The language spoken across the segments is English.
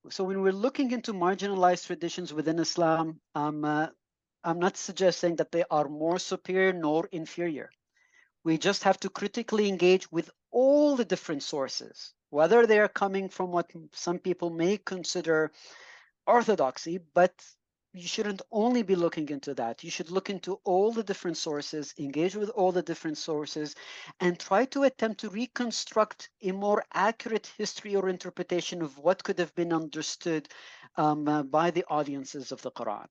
So when we're looking into marginalized traditions within Islam, I'm not suggesting that they are more superior nor inferior. We just have to critically engage with all the different sources, whether they are coming from what some people may consider orthodoxy, but you shouldn't only be looking into that. You should look into all the different sources, engage with all the different sources, and try to attempt to reconstruct a more accurate history or interpretation of what could have been understood by the audiences of the Quran.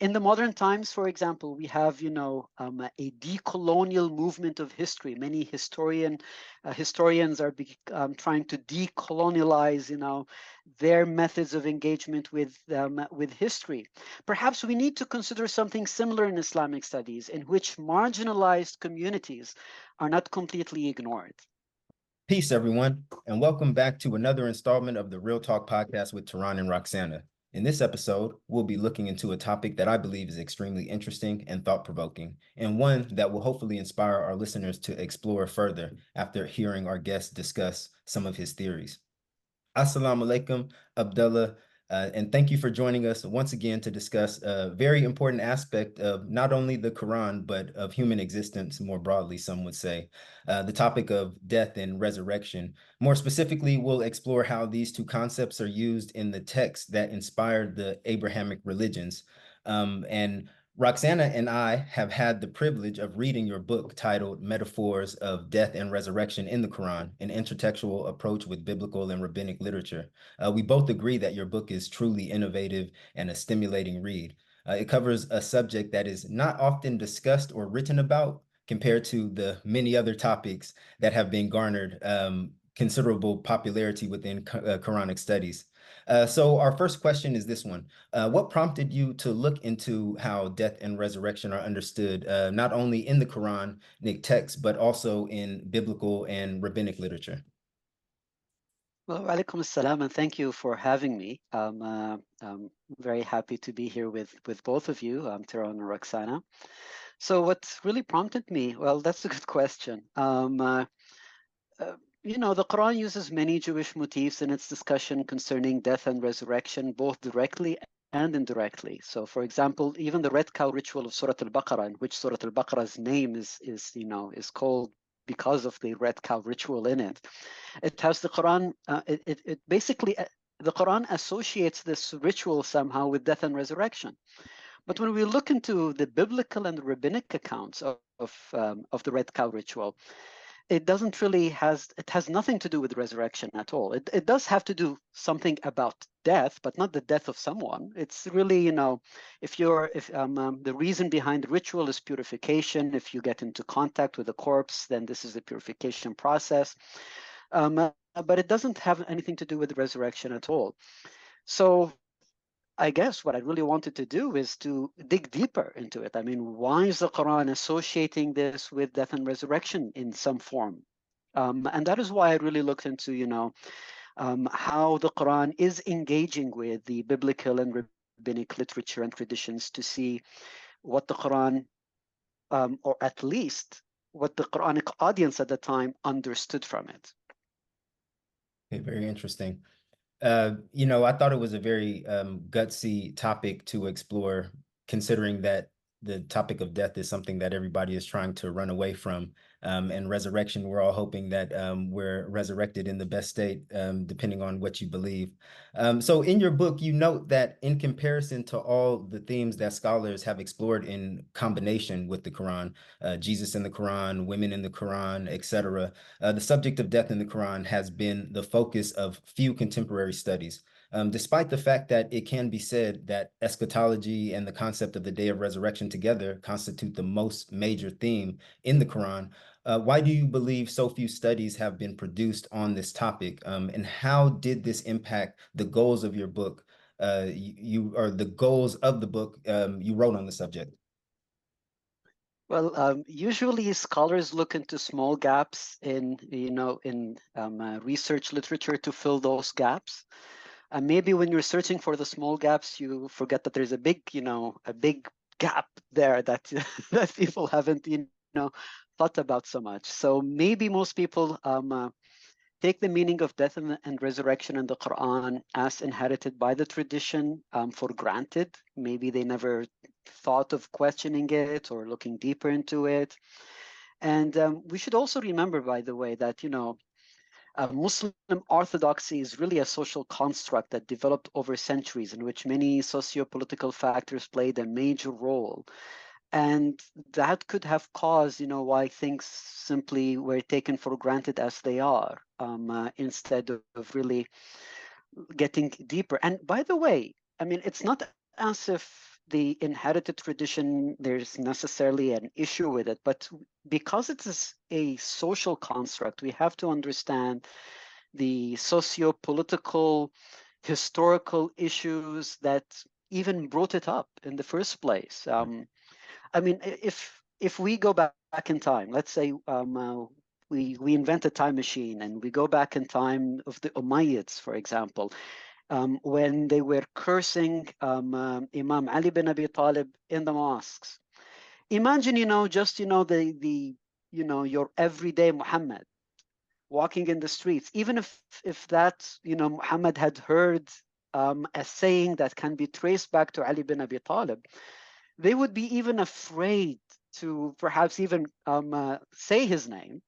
In the modern times, for example, we have, a decolonial movement of history. Many historians are trying to decolonialize, their methods of engagement with history. Perhaps we need to consider something similar in Islamic studies, in which marginalized communities are not completely ignored. Peace, everyone, and welcome back to another installment of the Real Talk podcast with Terron and Roxanna. In this episode, we'll be looking into a topic that I believe is extremely interesting and thought-provoking, and one that will hopefully inspire our listeners to explore further after hearing our guest discuss some of his theories. Assalamu alaikum, Abdullah, and thank you for joining us once again to discuss a very important aspect of not only the Quran, but of human existence more broadly, some would say, the topic of death and resurrection. More specifically, we'll explore how these two concepts are used in the texts that inspired the Abrahamic religions. And Roxanna and I have had the privilege of reading your book titled Metaphors of Death and Resurrection in the Quran, an intertextual approach with biblical and rabbinic literature. We both agree that your book is truly innovative and a stimulating read. It covers a subject that is not often discussed or written about compared to the many other topics that have been garnered considerable popularity within Quranic studies. So our first question is this one. What prompted you to look into how death and resurrection are understood, not only in the Quranic text, but also in biblical and rabbinic literature? Well, alaikum assalam, and thank you for having me. I'm very happy to be here with both of you, Terron and Roxana. So what really prompted me? Well, that's a good question. The Quran uses many Jewish motifs in its discussion concerning death and resurrection, both directly and indirectly. So, for example, even the red cow ritual of Surah Al-Baqarah, in which Surah Al-Baqarah's name is called because of the red cow ritual in it. It has the Quran. It basically the Quran associates this ritual somehow with death and resurrection. But when we look into the biblical and rabbinic accounts of the red cow ritual, it has nothing to do with resurrection at all. It does have to do something about death, but not the death of someone. It's really, if the reason behind the ritual is purification. If you get into contact with the corpse, then this is the purification process. But it doesn't have anything to do with resurrection at all. So I guess what I really wanted to do is to dig deeper into it. I mean, why is the Quran associating this with death and resurrection in some form? And that is why I really looked into, how the Quran is engaging with the biblical and rabbinic literature and traditions to see what the Quran, or at least what the Quranic audience at the time understood from it. Okay, very interesting. I thought it was a very gutsy topic to explore, considering that the topic of death is something that everybody is trying to run away from. And resurrection, we're all hoping that we're resurrected in the best state, depending on what you believe. So in your book, you note that in comparison to all the themes that scholars have explored in combination with the Quran, Jesus in the Quran, women in the Quran, etc., the subject of death in the Quran has been the focus of few contemporary studies. Despite the fact that it can be said that eschatology and the concept of the day of resurrection together constitute the most major theme in the Quran, why do you believe so few studies have been produced on this topic? And how did this impact the goals of your book, or the goals of the book you wrote on the subject? Well, usually scholars look into small gaps in research literature to fill those gaps. Maybe when you're searching for the small gaps, you forget that there's a big gap there that that people haven't thought about so much. So maybe most people take the meaning of death and resurrection in the Quran as inherited by the tradition for granted. Maybe they never thought of questioning it or looking deeper into it. And we should also remember, by the way, that, Muslim orthodoxy is really a social construct that developed over centuries in which many socio-political factors played a major role. And that could have caused, why things simply were taken for granted as they are, instead of really getting deeper. And by the way, I mean, it's not as if the inherited tradition, there's necessarily an issue with it, but because it is a social construct, we have to understand the socio-political, historical issues that even brought it up in the first place. I mean, if we go back in time, let's say we invent a time machine and we go back in time of the Umayyads, for example, when they were cursing Imam Ali bin Abi Talib in the mosques. Imagine, your everyday Muhammad walking in the streets, even if that, Muhammad had heard a saying that can be traced back to Ali bin Abi Talib, they would be even afraid to perhaps even say his name,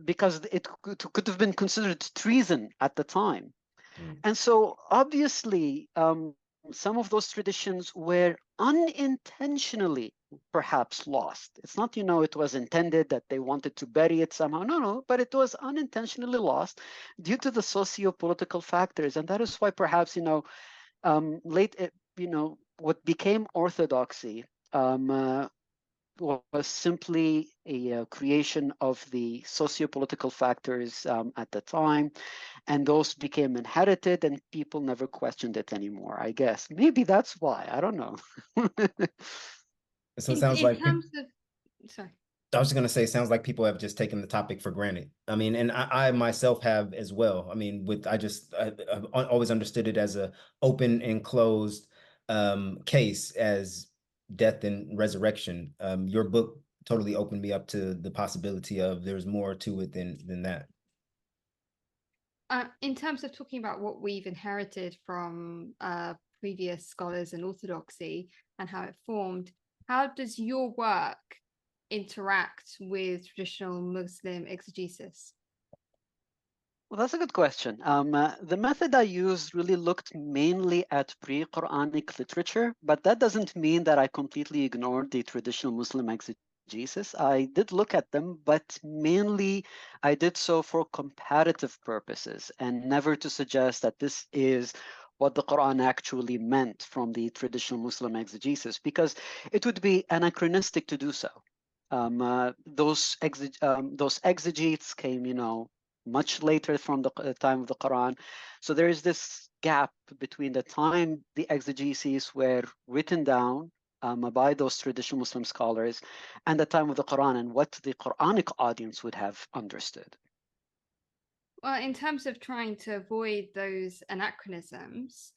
because it could have been considered treason at the time. And so obviously, some of those traditions were unintentionally perhaps lost. It's not, it was intended that they wanted to bury it somehow. No, but it was unintentionally lost due to the socio-political factors. And that is why perhaps, what became orthodoxy was simply a creation of the socio-political factors at the time, and those became inherited and people never questioned it anymore, I guess. Maybe that's why, I don't know. So it sounds like, sorry. I was going to say, sounds like people have just taken the topic for granted. I mean, and I myself have as well. I mean, I've always understood it as a open and closed case as death and resurrection. Your book totally opened me up to the possibility of there's more to it than that. In terms of talking about what we've inherited from previous scholars and orthodoxy and how it formed, how does your work interact with traditional Muslim exegesis? Well, that's a good question. The method I used really looked mainly at pre-Quranic literature, but that doesn't mean that I completely ignored the traditional Muslim exegesis. I did look at them, but mainly I did so for comparative purposes and never to suggest that this is what the Quran actually meant from the traditional Muslim exegesis, because it would be anachronistic to do so. Those exegetes came, much later from the time of the Quran. So there is this gap between the time the exegeses were written down by those traditional Muslim scholars and the time of the Quran and what the Quranic audience would have understood. Well, in terms of trying to avoid those anachronisms,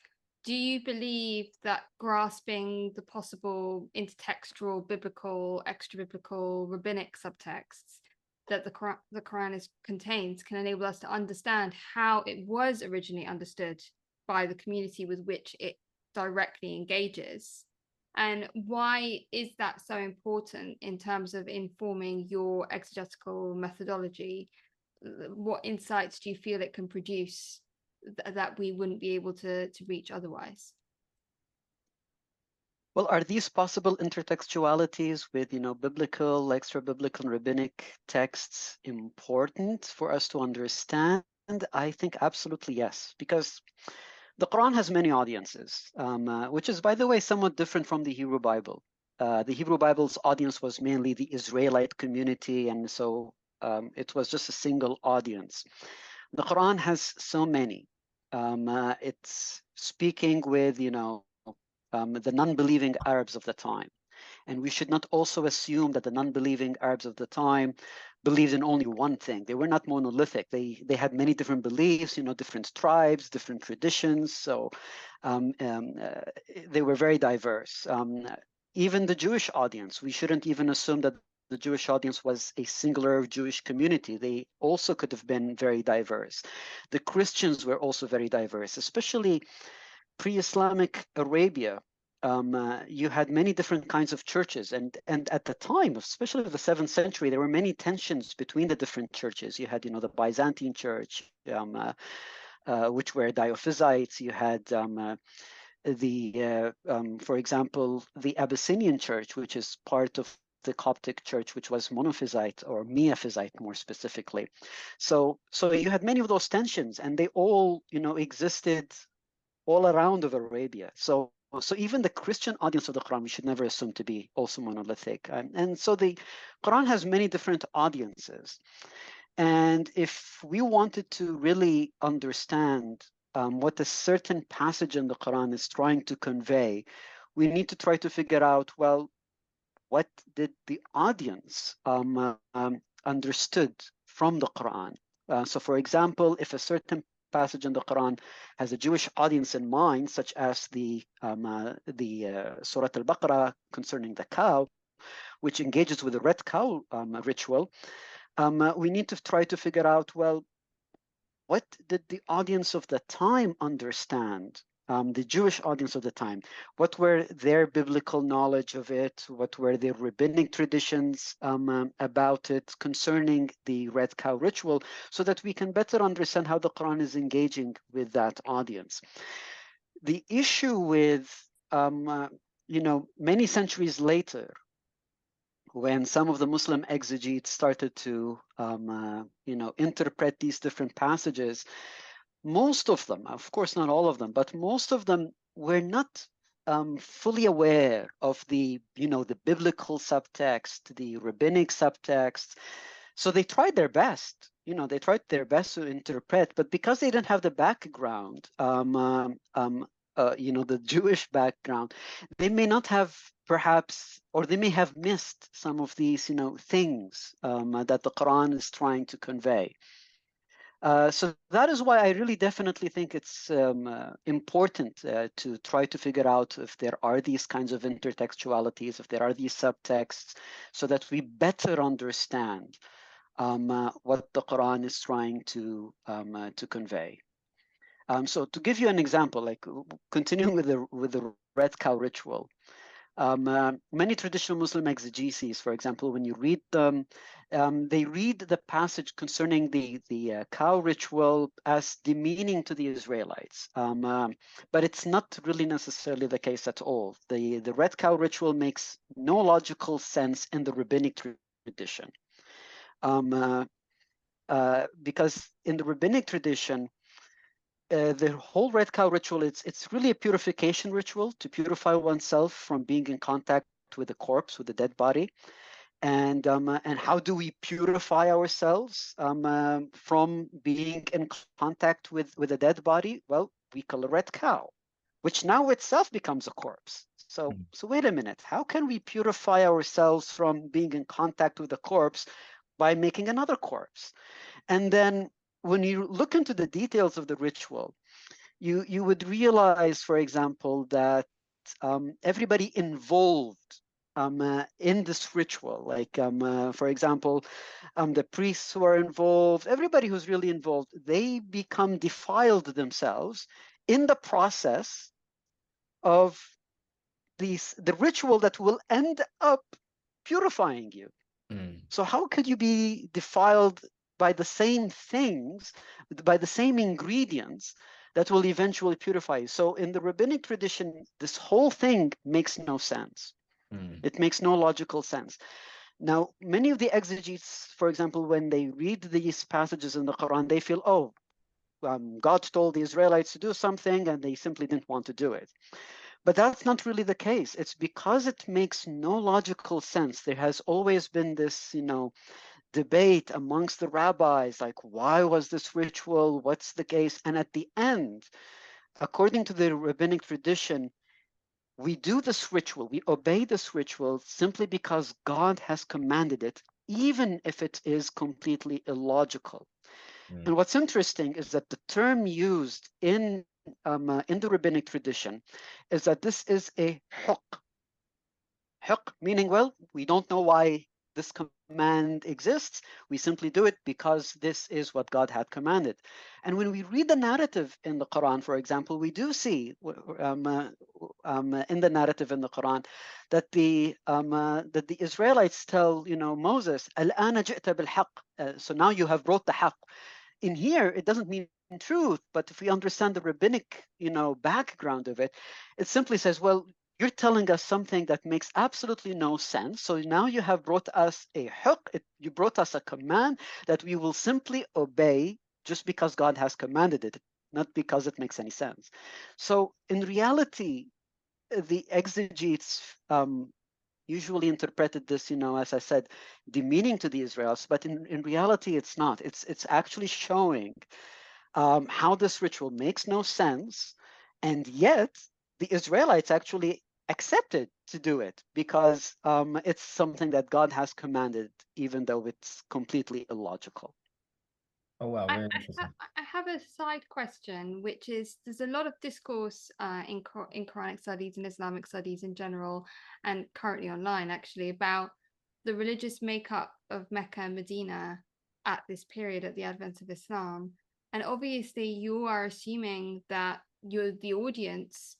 do you believe that grasping the possible intertextual, biblical, extra-biblical, rabbinic subtexts that the Quran contains can enable us to understand how it was originally understood by the community with which it directly engages? And why is that so important in terms of informing your exegetical methodology? What insights do you feel it can produce that we wouldn't be able to reach otherwise? Well, are these possible intertextualities with, biblical, extra-biblical, and rabbinic texts important for us to understand? I think absolutely yes, because the Quran has many audiences, which is, by the way, somewhat different from the Hebrew Bible. The Hebrew Bible's audience was mainly the Israelite community, and so it was just a single audience. The Quran has so many. It's speaking with, the non-believing Arabs of the time. And we should not also assume that the non-believing Arabs of the time believed in only one thing. They were not monolithic. They had many different beliefs, different tribes, different traditions. So they were very diverse. Even the Jewish audience, we shouldn't even assume that the Jewish audience was a singular Jewish community. They also could have been very diverse. The Christians were also very diverse, especially pre-Islamic Arabia. You had many different kinds of churches, and at the time, especially the 7th century, there were many tensions between the different churches. You had, the Byzantine Church, which were Diophysites. You had for example, the Abyssinian Church, which is part of the Coptic Church, which was monophysite or miaphysite more specifically. So you had many of those tensions, and they all, existed all around of Arabia. So even the Christian audience of the Quran, we should never assume to be also monolithic. And so the Quran has many different audiences. And if we wanted to really understand what a certain passage in the Quran is trying to convey, we need to try to figure out, well, what did the audience understood from the Quran? So for example, if a certain passage in the Quran has a Jewish audience in mind, such as the Surah Al-Baqarah concerning the cow, which engages with the red cow ritual, we need to try to figure out, well, what did the audience of the time understand? The Jewish audience of the time, what were their biblical knowledge of it? What were their rabbinic traditions about it concerning the red cow ritual, so that we can better understand how the Quran is engaging with that audience. The issue with, many centuries later, when some of the Muslim exegetes started to, interpret these different passages, most of them, of course not all of them, but most of them were not fully aware of the biblical subtext, the rabbinic subtext. So they tried their best, to interpret, but because they didn't have the background, the Jewish background, they may not have perhaps, or they may have missed some of these, things that the Quran is trying to convey. So that is why I really definitely think it's important to try to figure out if there are these kinds of intertextualities, if there are these subtexts, so that we better understand what the Quran is trying to convey. So to give you an example, like continuing with the red cow ritual, many traditional Muslim exegeses, for example, when you read them, they read the passage concerning the cow ritual as demeaning to the Israelites, but it's not really necessarily the case at all. The red cow ritual makes no logical sense in the rabbinic tradition, because in the rabbinic tradition, the whole red cow ritual, it's really a purification ritual to purify oneself from being in contact with the corpse, with the dead body. And how do we purify ourselves from being in contact with a dead body? Well, we kill a red cow, which now itself becomes a corpse. So wait a minute, how can we purify ourselves from being in contact with the corpse by making another corpse? And then when you look into the details of the ritual, you would realize, for example, that everybody involved in this ritual, like, for example, the priests who are involved, everybody who's really involved, they become defiled themselves in the process of the ritual that will end up purifying you. So how could you be defiled by the same things, by the same ingredients that will eventually purify you? So in the rabbinic tradition, this whole thing makes no sense. It makes no logical sense. Now, many of the exegetes, for example, when they read these passages in the Quran, they feel, oh, God told the Israelites to do something and they simply didn't want to do it. But that's not really the case. It's because it makes no logical sense. There has always been this, debate amongst the rabbis, like, why was this ritual? What's the case? And at the end, according to the rabbinic tradition, we do this ritual, we obey this ritual simply because God has commanded it, even if it is completely illogical. And what's interesting is that the term used in the rabbinic tradition is that this is a hukm. Hukm meaning, well, we don't know why this command exists. We simply do it because this is what God had commanded. And when we read the narrative in the Quran, for example, we do see in the narrative in the Quran that the Israelites tell Moses, "Al-ana ji'ta bil-haqq." So now you have brought the haqq. In here, it doesn't mean truth, but if we understand the rabbinic background of it, it simply says, well, you're telling us something that makes absolutely no sense. So now you have brought us a hukm, you brought us a command that we will simply obey just because God has commanded it, not because it makes any sense. So in reality, the exegetes usually interpreted this, as I said, demeaning to the Israelites, but in reality, it's not. It's actually showing how this ritual makes no sense, and yet the Israelites actually accepted to do it because it's something that God has commanded, even though it's completely illogical. Oh, wow, very interesting. I have a side question, which is there's a lot of discourse in Quranic studies and Islamic studies in general, and currently online actually, about the religious makeup of Mecca and Medina at this period, at the advent of Islam. And obviously, you are assuming that the audience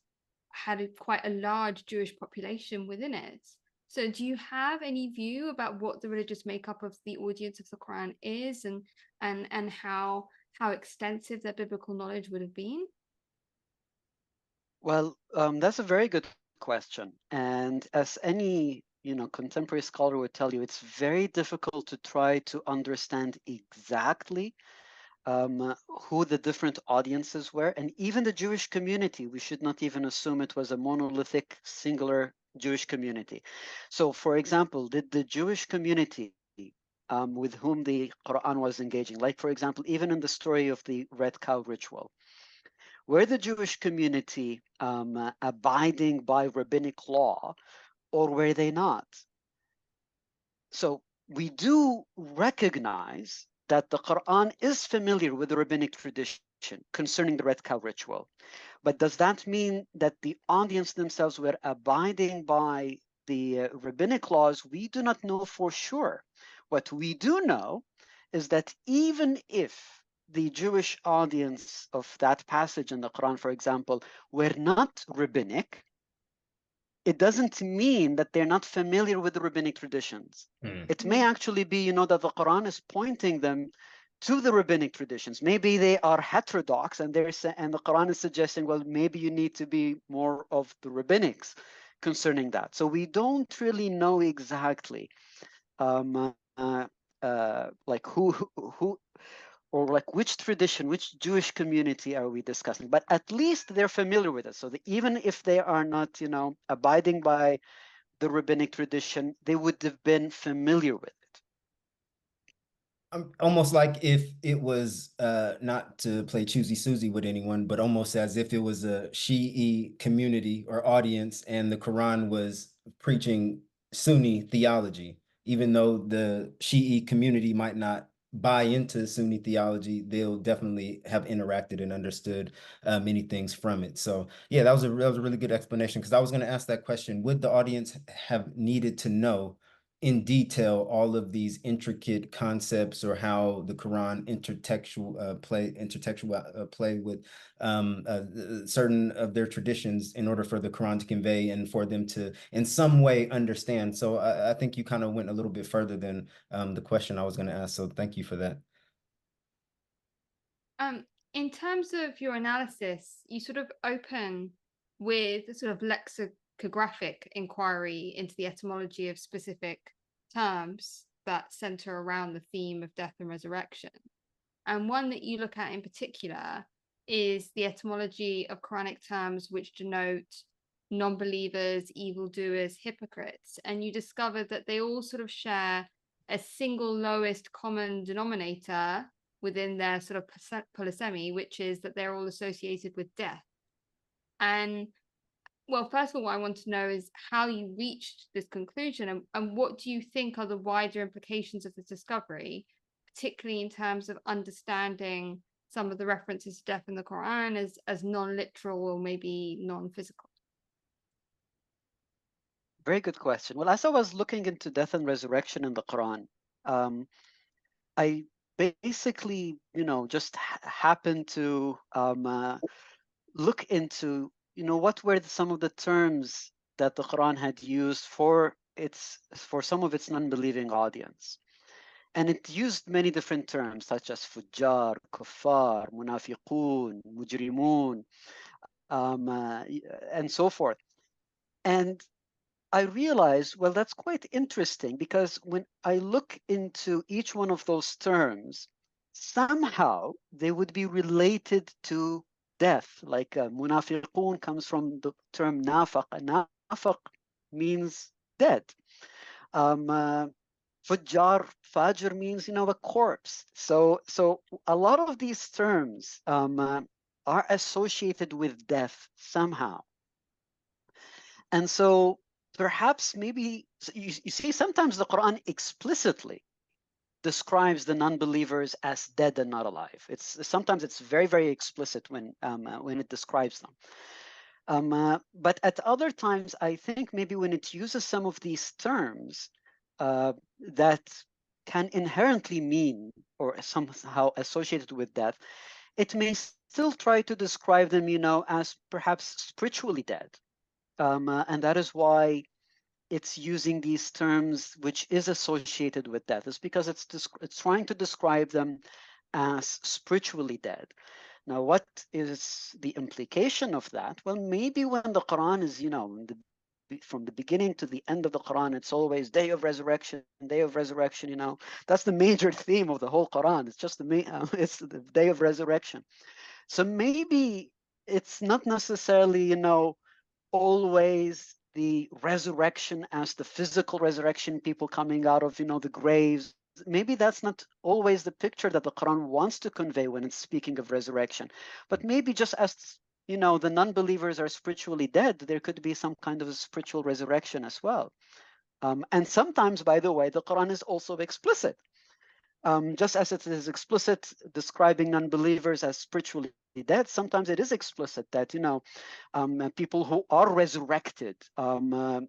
had quite a large Jewish population within it. So do you have any view about what the religious makeup of the audience of the Quran is, and how extensive their biblical knowledge would have been? Well, that's a very good question. And as any contemporary scholar would tell you, it's very difficult to try to understand exactly who the different audiences were. And even the Jewish community, we should not even assume it was a monolithic, singular Jewish community. So, for example, did the Jewish community with whom the Quran was engaging, like, for example, even in the story of the red cow ritual, were the Jewish community abiding by rabbinic law, or were they not? So we do recognize that the Quran is familiar with the rabbinic tradition concerning the red cow ritual. But does that mean that the audience themselves were abiding by the rabbinic laws? We do not know for sure. What we do know is that even if the Jewish audience of that passage in the Quran, for example, were not rabbinic, it doesn't mean that they're not familiar with the rabbinic traditions. It may actually be, that the Quran is pointing them to the rabbinic traditions. Maybe they are heterodox, and the Quran is suggesting, well, maybe you need to be more of the rabbinics concerning that. So we don't really know exactly, like who or like which tradition, which Jewish community are we discussing? But at least they're familiar with it. So even if they are not, abiding by the rabbinic tradition, they would have been familiar with it. Almost like if it was not to play choosy Susie with anyone, but almost as if it was a Shi'i community or audience, and the Quran was preaching Sunni theology. Even though the Shi'i community might not buy into Sunni theology, they'll definitely have interacted and understood many things from it. So yeah, that was a really good explanation, because I was going to ask that question: would the audience have needed to know in detail all of these intricate concepts, or how the Quran intertextual play with certain of their traditions in order for the Quran to convey and for them to in some way understand? So I think you kind of went a little bit further than the question I was going to ask. So thank you for that. In terms of your analysis, you sort of open with a sort of lexicographic inquiry into the etymology of specific terms that center around the theme of death and resurrection. And one that you look at in particular is the etymology of Quranic terms which denote non-believers, evildoers, hypocrites. And you discover that they all sort of share a single lowest common denominator within their sort of polysemy, which is that they're all associated with death. And well, first of all, what I want to know is how you reached this conclusion, and what do you think are the wider implications of this discovery, particularly in terms of understanding some of the references to death in the Quran as non-literal or maybe non-physical? Very good question. Well, as I was looking into death and resurrection in the Quran, I basically, just happened to look into, what were some of the terms that the Quran had used for some of its non-believing audience. And it used many different terms, such as fujjar, kuffar, munafiqun, mujrimun, and so forth. And I realized, well, that's quite interesting because when I look into each one of those terms, somehow they would be related to death. Like munafiqun comes from the term nafaq. Nafaq means dead. Um, uh, Fujjar, fajr means, a corpse. So a lot of these terms are associated with death somehow. And so perhaps maybe you see sometimes the Quran explicitly describes the non-believers as dead and not alive. Sometimes it's very, very explicit when it describes them. But at other times, I think maybe when it uses some of these terms that can inherently mean or somehow associated with death, it may still try to describe them, as perhaps spiritually dead. And that is why it's using these terms which is associated with death. It's because it's trying to describe them as spiritually dead. Now, what is the implication of that? Well, maybe when the Quran is, from the beginning to the end of the Quran, it's always day of resurrection, day of resurrection. That's the major theme of the whole Quran. It's just it's the day of resurrection. So maybe it's not necessarily, always the resurrection as the physical resurrection, people coming out of, the graves. Maybe that's not always the picture that the Quran wants to convey when it's speaking of resurrection. But maybe just as, the non-believers are spiritually dead, there could be some kind of a spiritual resurrection as well. And sometimes, by the way, the Quran is also explicit. Just as it is explicit describing non-believers as spiritually dead, sometimes it is explicit that, people who are resurrected,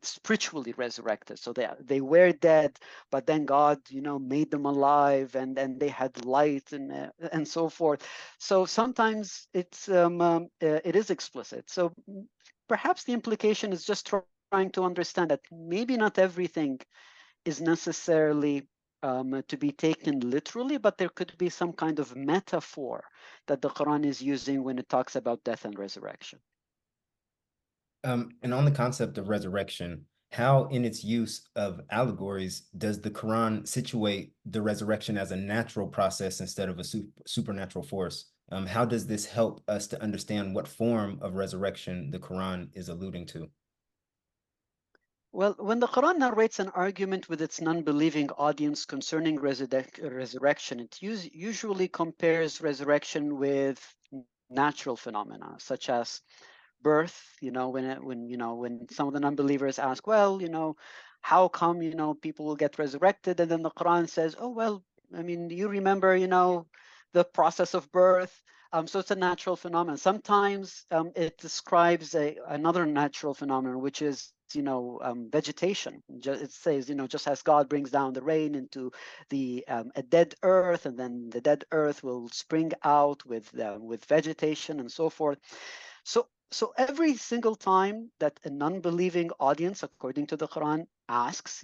spiritually resurrected. So they were dead, but then God, made them alive, and then they had light and so forth. So sometimes it is explicit. So perhaps the implication is just trying to understand that maybe not everything is necessarily to be taken literally, but there could be some kind of metaphor that the Quran is using when it talks about death and resurrection. And on the concept of resurrection, how in its use of allegories does the Quran situate the resurrection as a natural process instead of a supernatural force? How does this help us to understand what form of resurrection the Quran is alluding to? Well, when the Quran narrates an argument with its non-believing audience concerning resurrection, it usually compares resurrection with natural phenomena, such as birth. When some of the non-believers ask, well, how come, people will get resurrected? And then the Quran says, oh, well, I mean, you remember, the process of birth. So it's a natural phenomenon. Sometimes it describes another natural phenomenon, which is, vegetation. It says, just as God brings down the rain into a dead earth, and then the dead earth will spring out with vegetation and so forth. So every single time that a non-believing audience, according to the Quran, asks,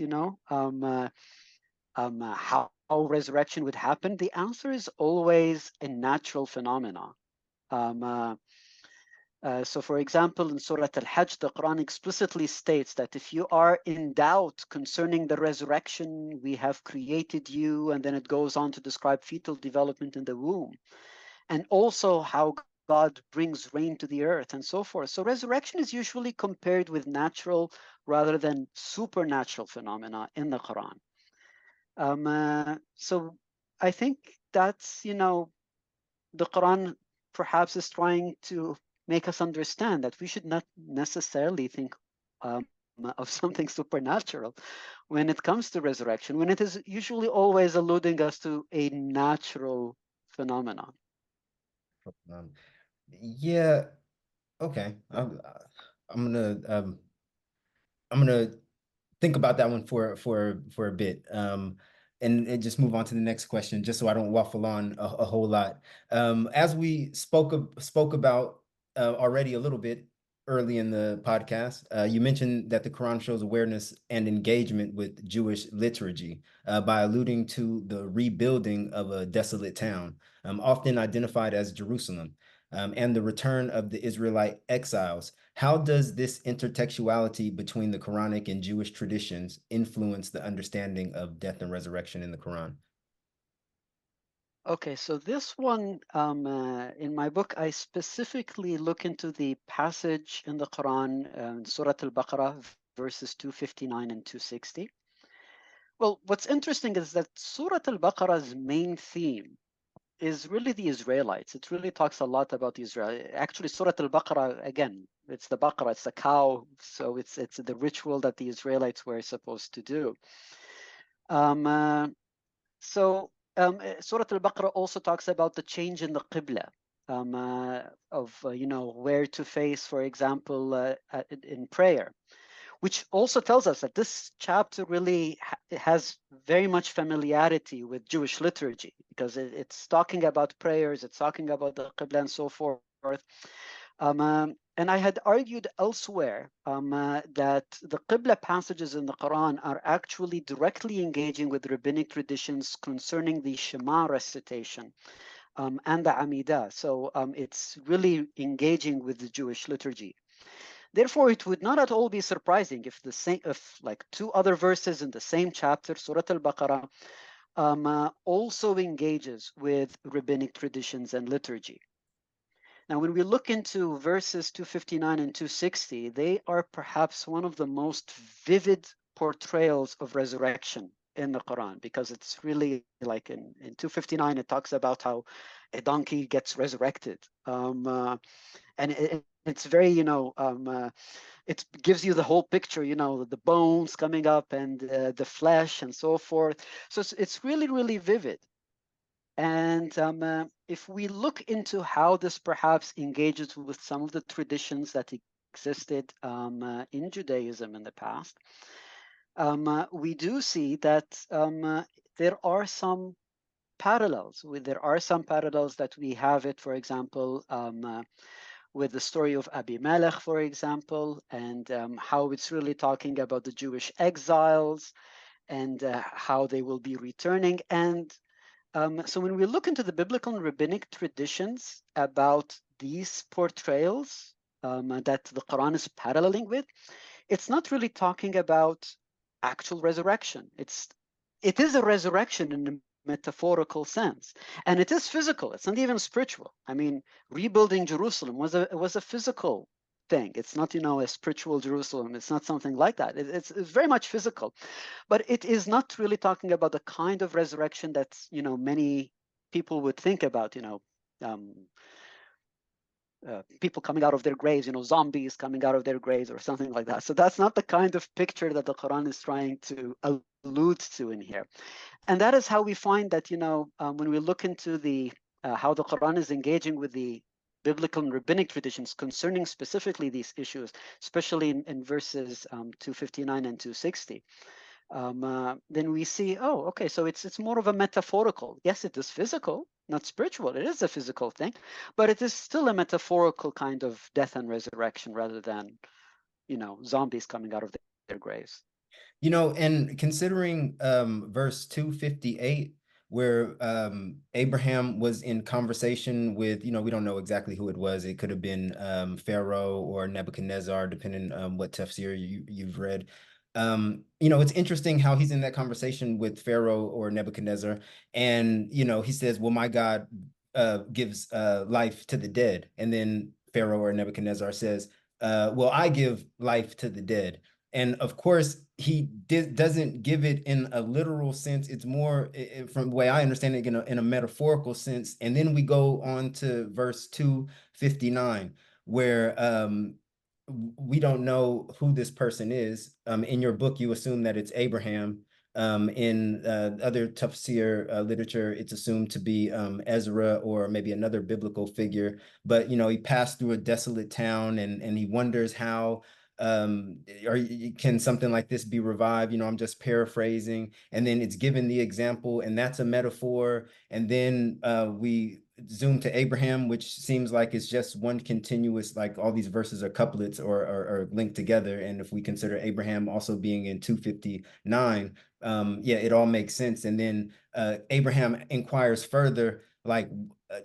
how resurrection would happen, the answer is always a natural phenomenon. So for example, in Surah Al-Hajj, the Quran explicitly states that if you are in doubt concerning the resurrection, we have created you, and then it goes on to describe fetal development in the womb, and also how God brings rain to the earth and so forth. So resurrection is usually compared with natural rather than supernatural phenomena in the Quran. So I think that's, the Quran perhaps is trying to make us understand that we should not necessarily think of something supernatural when it comes to resurrection, when it is usually always alluding us to a natural phenomenon. Yeah, okay. I'm gonna think about that one for a bit. And just move on to the next question, just so I don't waffle on a whole lot. As we spoke about already a little bit early in the podcast, you mentioned that the Quran shows awareness and engagement with Jewish liturgy by alluding to the rebuilding of a desolate town, often identified as Jerusalem, and the return of the Israelite exiles. How does this intertextuality between the Quranic and Jewish traditions influence the understanding of death and resurrection in the Quran? Okay, so this one, in my book, I specifically look into the passage in the Quran, Surah Al-Baqarah, verses 259 and 260. Well, what's interesting is that Surah Al-Baqarah's main theme is really the Israelites. It really talks a lot about Israel. Actually, Surah Al-Baqarah, again, it's the Baqarah, it's the cow, so it's the ritual that the Israelites were supposed to do. Surah Al-Baqarah also talks about the change in the Qibla, where to face, for example, in prayer, which also tells us that this chapter really has very much familiarity with Jewish liturgy, because it's talking about prayers, it's talking about the Qibla and so forth. And I had argued elsewhere that the Qibla passages in the Quran are actually directly engaging with rabbinic traditions concerning the Shema recitation and the Amidah. So it's really engaging with the Jewish liturgy. Therefore, it would not at all be surprising if like two other verses in the same chapter, Surah Al-Baqarah, also engages with rabbinic traditions and liturgy. Now, when we look into verses 259 and 260, they are perhaps one of the most vivid portrayals of resurrection in the Quran, because it's really like in 259, it talks about how a donkey gets resurrected. And it's very, it gives you the whole picture, the bones coming up and the flesh and so forth. So it's really, really vivid. And if we look into how this perhaps engages with some of the traditions that existed in Judaism in the past, we do see that there are some parallels. There are some parallels that we have it, for example, with the story of Abimelech, for example, and how it's really talking about the Jewish exiles and how they will be returning. And so when we look into the biblical and rabbinic traditions about these portrayals that the Quran is paralleling with, it's not really talking about actual resurrection. It is a resurrection in a metaphorical sense, and it is physical. It's not even spiritual. I mean, rebuilding Jerusalem was a physical thing. It's not, a spiritual Jerusalem. It's not something like that. It's very much physical, but it is not really talking about the kind of resurrection that, many people would think about, people coming out of their graves, zombies coming out of their graves or something like that. So that's not the kind of picture that the Quran is trying to allude to in here. And that is how we find that, when we look into how the Quran is engaging with the biblical and rabbinic traditions concerning specifically these issues, especially in verses 259 and 260, then we see, oh, okay, so it's more of a metaphorical. Yes, it is physical, not spiritual. It is a physical thing, but it is still a metaphorical kind of death and resurrection rather than, zombies coming out of their graves. And considering verse 258, where Abraham was in conversation with, we don't know exactly who it was. It could have been Pharaoh or Nebuchadnezzar, depending on what tafsir you've read. It's interesting how he's in that conversation with Pharaoh or Nebuchadnezzar, and he says, well, my God gives life to the dead. And then Pharaoh or Nebuchadnezzar says, well, I give life to the dead. And of course, he doesn't give it in a literal sense. It's more, from the way I understand it, in a metaphorical sense. And then we go on to verse 259, where we don't know who this person is. In your book, you assume that it's Abraham. In other tafsir literature, it's assumed to be Ezra or maybe another biblical figure. But, he passed through a desolate town, and he wonders how can something like this be revived? You know, I'm just paraphrasing, and then it's given the example, and that's a metaphor. And then we zoom to Abraham, which seems like it's just one continuous, like all these verses are couplets or linked together. And if we consider Abraham also being in 259, yeah, it all makes sense. And then Abraham inquires further, like,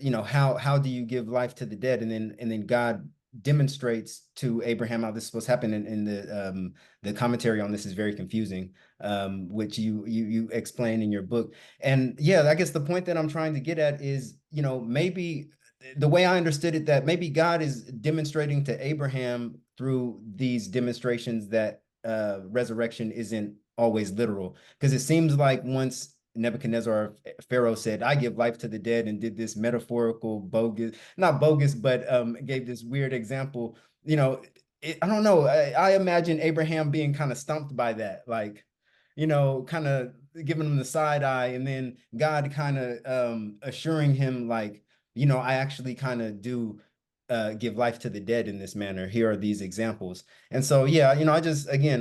you know, how do you give life to the dead? And then God demonstrates to Abraham how this is supposed to happen. In the commentary on this is very confusing, which you explain in your book. And yeah, I guess the point that I'm trying to get at is, you know, maybe the way I understood it, that maybe God is demonstrating to Abraham through these demonstrations that resurrection isn't always literal, because it seems like once Nebuchadnezzar, Pharaoh, said, I give life to the dead, and did this metaphorical bogus, not bogus, but gave this weird example. You know, I don't know. I imagine Abraham being kind of stumped by that, like, you know, kind of giving him the side eye, and then God kind of assuring him, like, you know, I actually kind of do give life to the dead in this manner. Here are these examples. And so, yeah, you know, I just, again,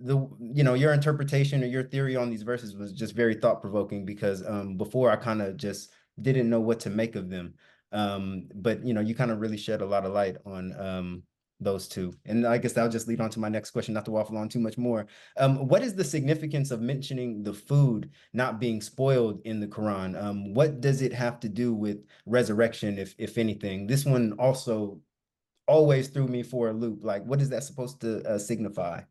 you know, your interpretation or your theory on these verses was just very thought-provoking, because before I kind of just didn't know what to make of them. But, you know, you kind of really shed a lot of light on those two. And I guess that'll just lead on to my next question, not to waffle on too much more. What is the significance of mentioning the food not being spoiled in the Quran? What does it have to do with resurrection, if anything? This one also always threw me for a loop. Like, what is that supposed to signify?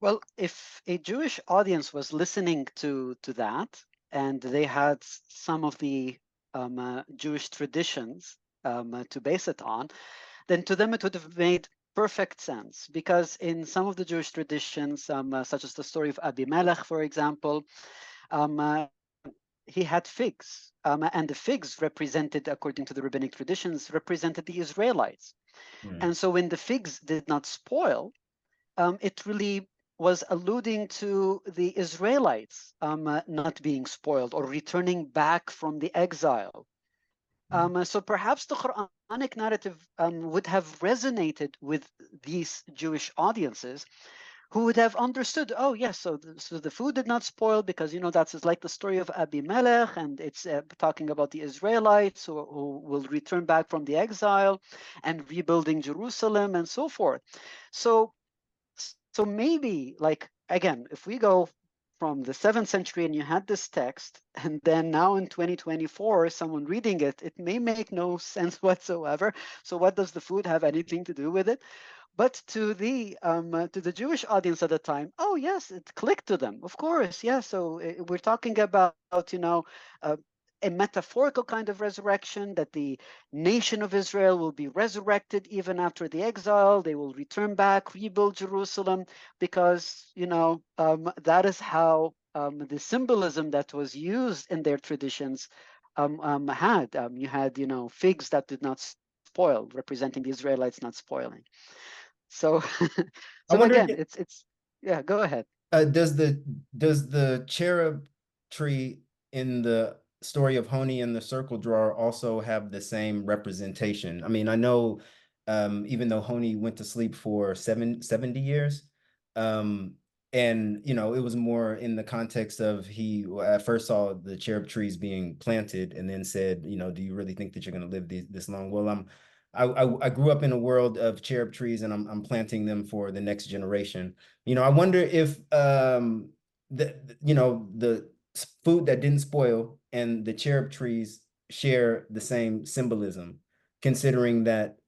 Well, if a Jewish audience was listening to that, and they had some of the Jewish traditions to base it on, then to them it would have made perfect sense. Because in some of the Jewish traditions, such as the story of Abimelech, for example, he had figs, and the figs represented, according to the rabbinic traditions, represented the Israelites. And so when the figs did not spoil, it really was alluding to the Israelites not being spoiled or returning back from the exile. So perhaps the Qur'anic narrative would have resonated with these Jewish audiences, who would have understood, oh yes, so the food did not spoil because, you know, that's like the story of Abimelech, and it's talking about the Israelites who will return back from the exile and rebuilding Jerusalem and so forth. So maybe, like, again, if we go from the 7th century and you had this text, and then now in 2024, someone reading it, it may make no sense whatsoever. So what does the food have anything to do with it? But to the Jewish audience at the time, oh yes, it clicked to them. Of course, yeah. So we're talking about, you know, a metaphorical kind of resurrection, that the nation of Israel will be resurrected even after the exile. They will return back, rebuild Jerusalem, because, you know, that is how the symbolism that was used in their traditions had. You had, you know, figs that did not spoil, representing the Israelites not spoiling. So, I so wonder, again, it's yeah. Go ahead. does the cherub tree in the story of Honi and the circle drawer also have the same representation? I mean, I know, even though Honi went to sleep for 70 years, and, you know, it was more in the context of, he at first saw the cherub trees being planted and then said, you know, do you really think that you're going to live this long? Well, I grew up in a world of cherub trees, and I'm planting them for the next generation. You know, I wonder if you know, the food that didn't spoil and the cherub trees share the same symbolism, considering that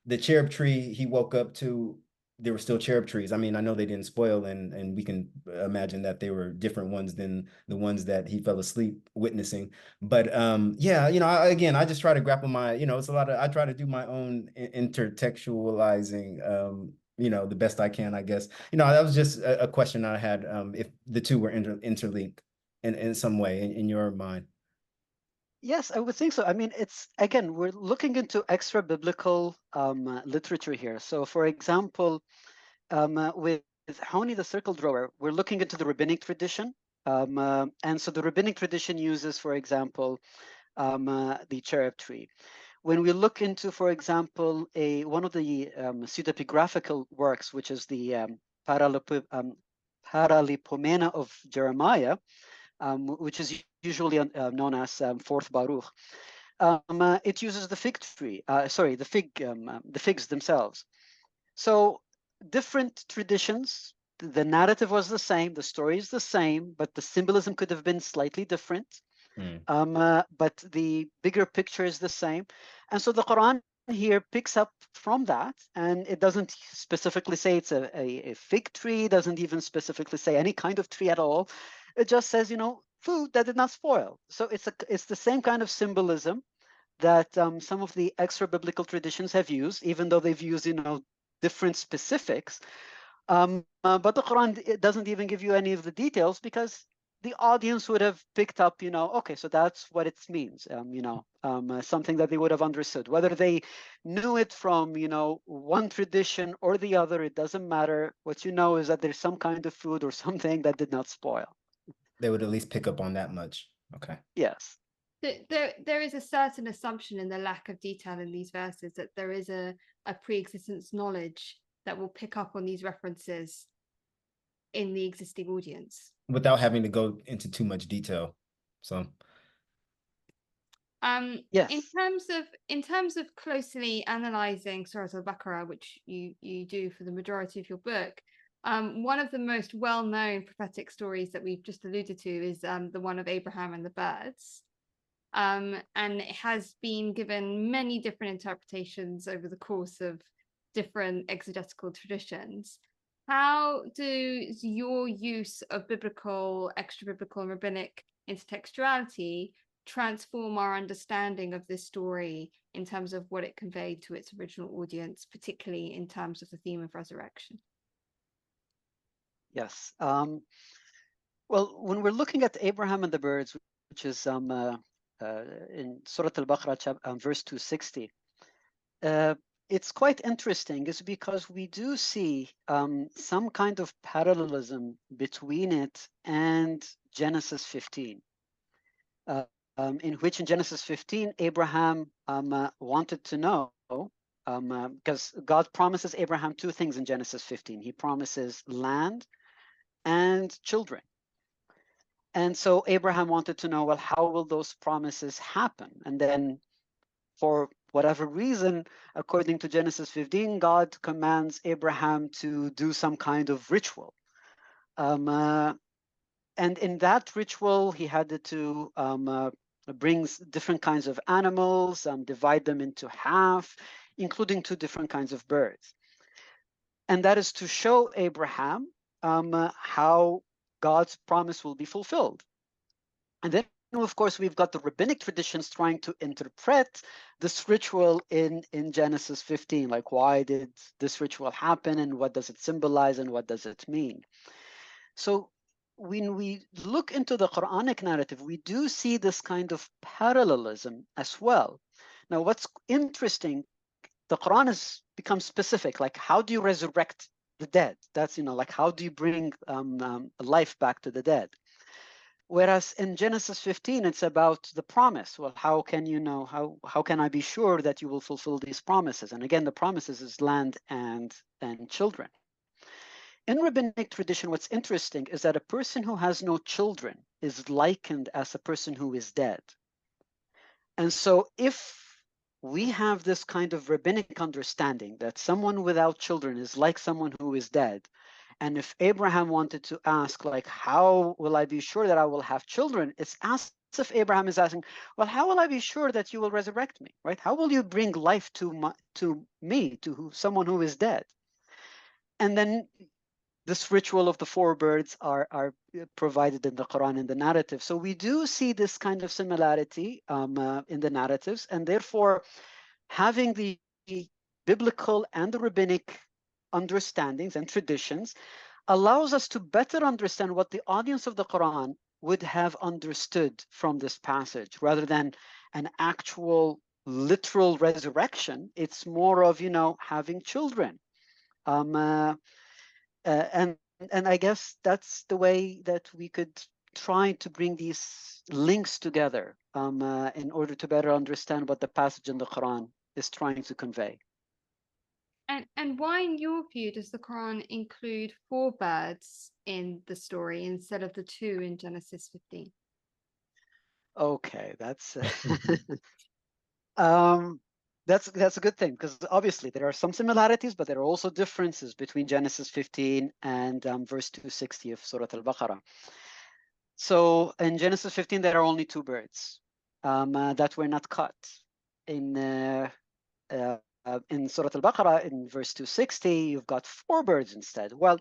the cherub tree he woke up to, there were still cherub trees. I mean, I know they didn't spoil, and we can imagine that they were different ones than the ones that he fell asleep witnessing. But yeah, you know, again, I just try to grapple my, you know, it's a lot of, I try to do my own intertextualizing, you know, the best I can, I guess. You know, that was just a question I had, if the two were interlinked in some way in your mind. Yes, I would think so. I mean, it's, again, we're looking into extra biblical literature here. So, for example, with Honi the circle drawer, we're looking into the rabbinic tradition. And so the rabbinic tradition uses, for example, the cherub tree. when we look into, for example, one of the pseudepigraphical works, which is the Paralipomena of Jeremiah, which is usually known as Fourth Baruch, it uses the fig tree, the figs themselves. So different traditions, the narrative was the same, the story is the same, but the symbolism could have been slightly different. But the bigger picture is the same. And so the Quran here picks up from that, and it doesn't specifically say it's a fig tree, doesn't even specifically say any kind of tree at all. It just says, food that did not spoil. So it's the same kind of symbolism that some of the extra biblical traditions have used, even though they've used, different specifics. But the Quran, it doesn't even give you any of the details, because the audience would have picked up, okay, so that's what it means, something that they would have understood. Whether they knew it from, one tradition or the other, it doesn't matter. What you know is that there's some kind of food or something that did not spoil. They would at least pick up on that much. Okay. Yes. There is a certain assumption in the lack of detail in these verses that there is a pre-existence knowledge that will pick up on these references in the existing audience without having to go into too much detail. So yes. In terms of closely analyzing Surah Al-Baqarah, which you do for the majority of your book, one of the most well-known prophetic stories that we've just alluded to is the one of Abraham and the birds. And it has been given many different interpretations over the course of different exegetical traditions. How does your use of biblical, extra-biblical, and rabbinic intertextuality transform our understanding of this story in terms of what it conveyed to its original audience, particularly in terms of the theme of resurrection? Yes. Well, when we're looking at Abraham and the birds, which is in Surah Al-Baqarah, verse 260, it's quite interesting, is because we do see some kind of parallelism between it and Genesis 15, in which in Genesis 15, Abraham wanted to know, because God promises Abraham two things in Genesis 15. He promises land and children. And so Abraham wanted to know, well, how will those promises happen? And then for whatever reason, according to Genesis 15, God commands Abraham to do some kind of ritual. And in that ritual, he had to bring different kinds of animals, divide them into half, including two different kinds of birds. And that is to show Abraham how God's promise will be fulfilled. And then, of course, we've got the rabbinic traditions trying to interpret this ritual in Genesis 15, like why did this ritual happen and what does it symbolize and what does it mean? So when we look into the Qur'anic narrative, we do see this kind of parallelism as well. Now, what's interesting, the Quran has become specific, like how do you resurrect the dead? That's, like how do you bring life back to the dead? Whereas in Genesis 15, it's about the promise. Well, how can you know, how can I be sure that you will fulfill these promises? And again, the promises is land and children. In rabbinic tradition, what's interesting is that a person who has no children is likened as a person who is dead. And so if we have this kind of rabbinic understanding that someone without children is like someone who is dead, and if Abraham wanted to ask, like, how will I be sure that I will have children? It's as if Abraham is asking, well, how will I be sure that you will resurrect me, right? How will you bring life to me, to someone who is dead? And then this ritual of the four birds are provided in the Quran in the narrative. So we do see this kind of similarity in the narratives, and therefore having the biblical and the rabbinic understandings and traditions allows us to better understand what the audience of the Quran would have understood from this passage, rather than an actual literal resurrection. It's more of, having children. And I guess that's the way that we could try to bring these links together in order to better understand what the passage in the Quran is trying to convey. And why, in your view, does the Quran include 4 birds in the story instead of the 2 in Genesis 15? Okay, that's a good thing, because obviously there are some similarities, but there are also differences between Genesis 15 and verse 260 of Surah Al-Baqarah. So in Genesis 15, there are only 2 birds that were not cut. In Surah Al-Baqarah, in verse 260, you've got 4 birds instead. Well,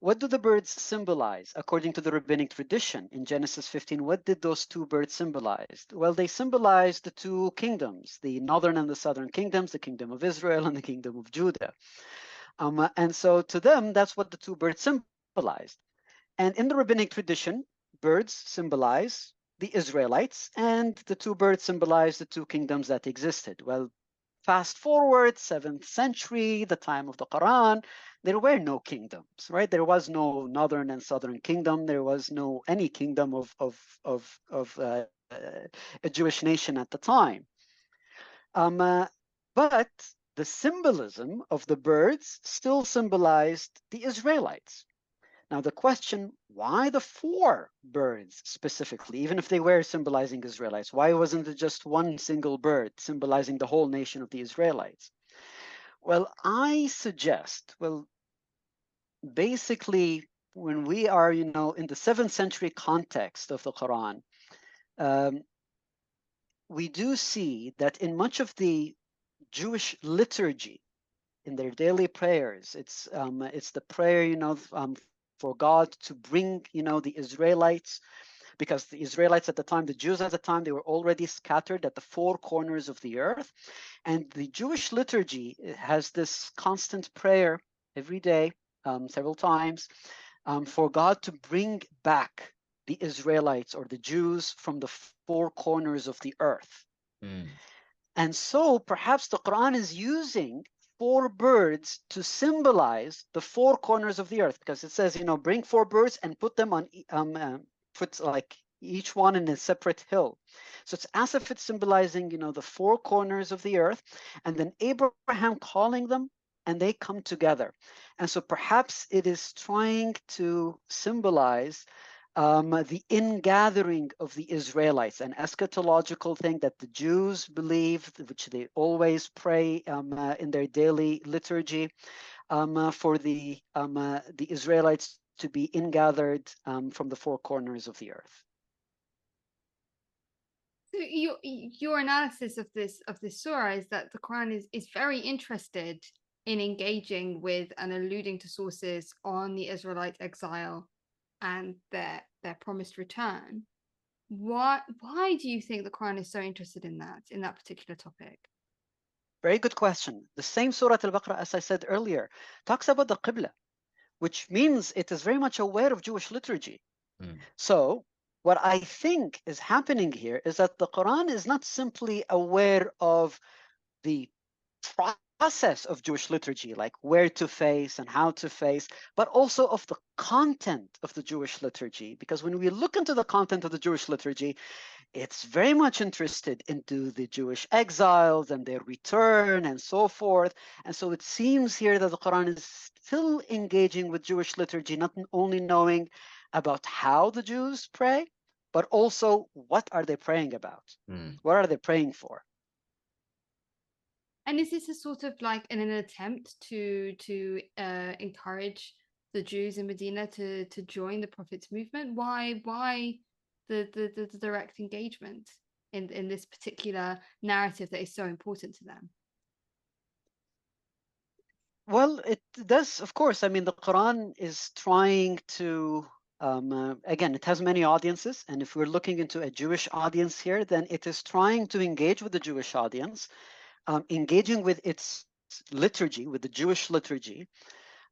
what do the birds symbolize? According to the rabbinic tradition in Genesis 15, what did those 2 birds symbolize? Well, they symbolize the 2 kingdoms, the northern and the southern kingdoms, the kingdom of Israel and the kingdom of Judah. And so to them, that's what the 2 birds symbolized. And in the rabbinic tradition, birds symbolize the Israelites, and the 2 birds symbolize the 2 kingdoms that existed. Well, fast forward 7th century, the time of the Quran, there were no kingdoms, right? There was no northern and southern kingdom. There was no any kingdom of a Jewish nation at the time. But the symbolism of the birds still symbolized the Israelites. Now the question, why the 4 birds specifically, even if they were symbolizing Israelites? Why wasn't it just one single bird symbolizing the whole nation of the Israelites? Well, I suggest, basically, when we are, in the 7th century context of the Quran, we do see that in much of the Jewish liturgy, in their daily prayers, it's the prayer, for God to bring, the Israelites, because the Israelites at the time, the Jews at the time, they were already scattered at the 4 corners of the earth. And the Jewish liturgy has this constant prayer every day, several times, for God to bring back the Israelites or the Jews from the 4 corners of the earth. And so perhaps the Quran is using 4 birds to symbolize the 4 corners of the earth, because it says, bring 4 birds and put them on, put like each one in a separate hill. So it's as if it's symbolizing, the 4 corners of the earth, and then Abraham calling them, and they come together. And so perhaps it is trying to symbolize the ingathering of the Israelites, an eschatological thing that the Jews believe, which they always pray in their daily liturgy, for the Israelites to be ingathered from the 4 corners of the earth. So your analysis of this surah is that the Quran is very interested in engaging with and alluding to sources on the Israelite exile and their promised return. Why do you think the Quran is so interested in that particular topic? Very good question. The same Surah Al-Baqarah, as I said earlier, talks about the Qibla, which means it is very much aware of Jewish liturgy. So what I think is happening here is that the Quran is not simply aware of the process of Jewish liturgy, like where to face and how to face, but also of the content of the Jewish liturgy. Because when we look into the content of the Jewish liturgy, it's very much interested into the Jewish exiles and their return and so forth. And so it seems here that the Quran is still engaging with Jewish liturgy, not only knowing about how the Jews pray, but also what are they praying about? What are they praying for? And is this a sort of like an attempt to encourage the Jews in Medina to join the Prophet's movement? Why the direct engagement in this particular narrative that is so important to them? Well, it does, of course. I mean, the Quran is trying to, again, it has many audiences. And if we're looking into a Jewish audience here, then it is trying to engage with the Jewish audience, engaging with its liturgy, with the Jewish liturgy,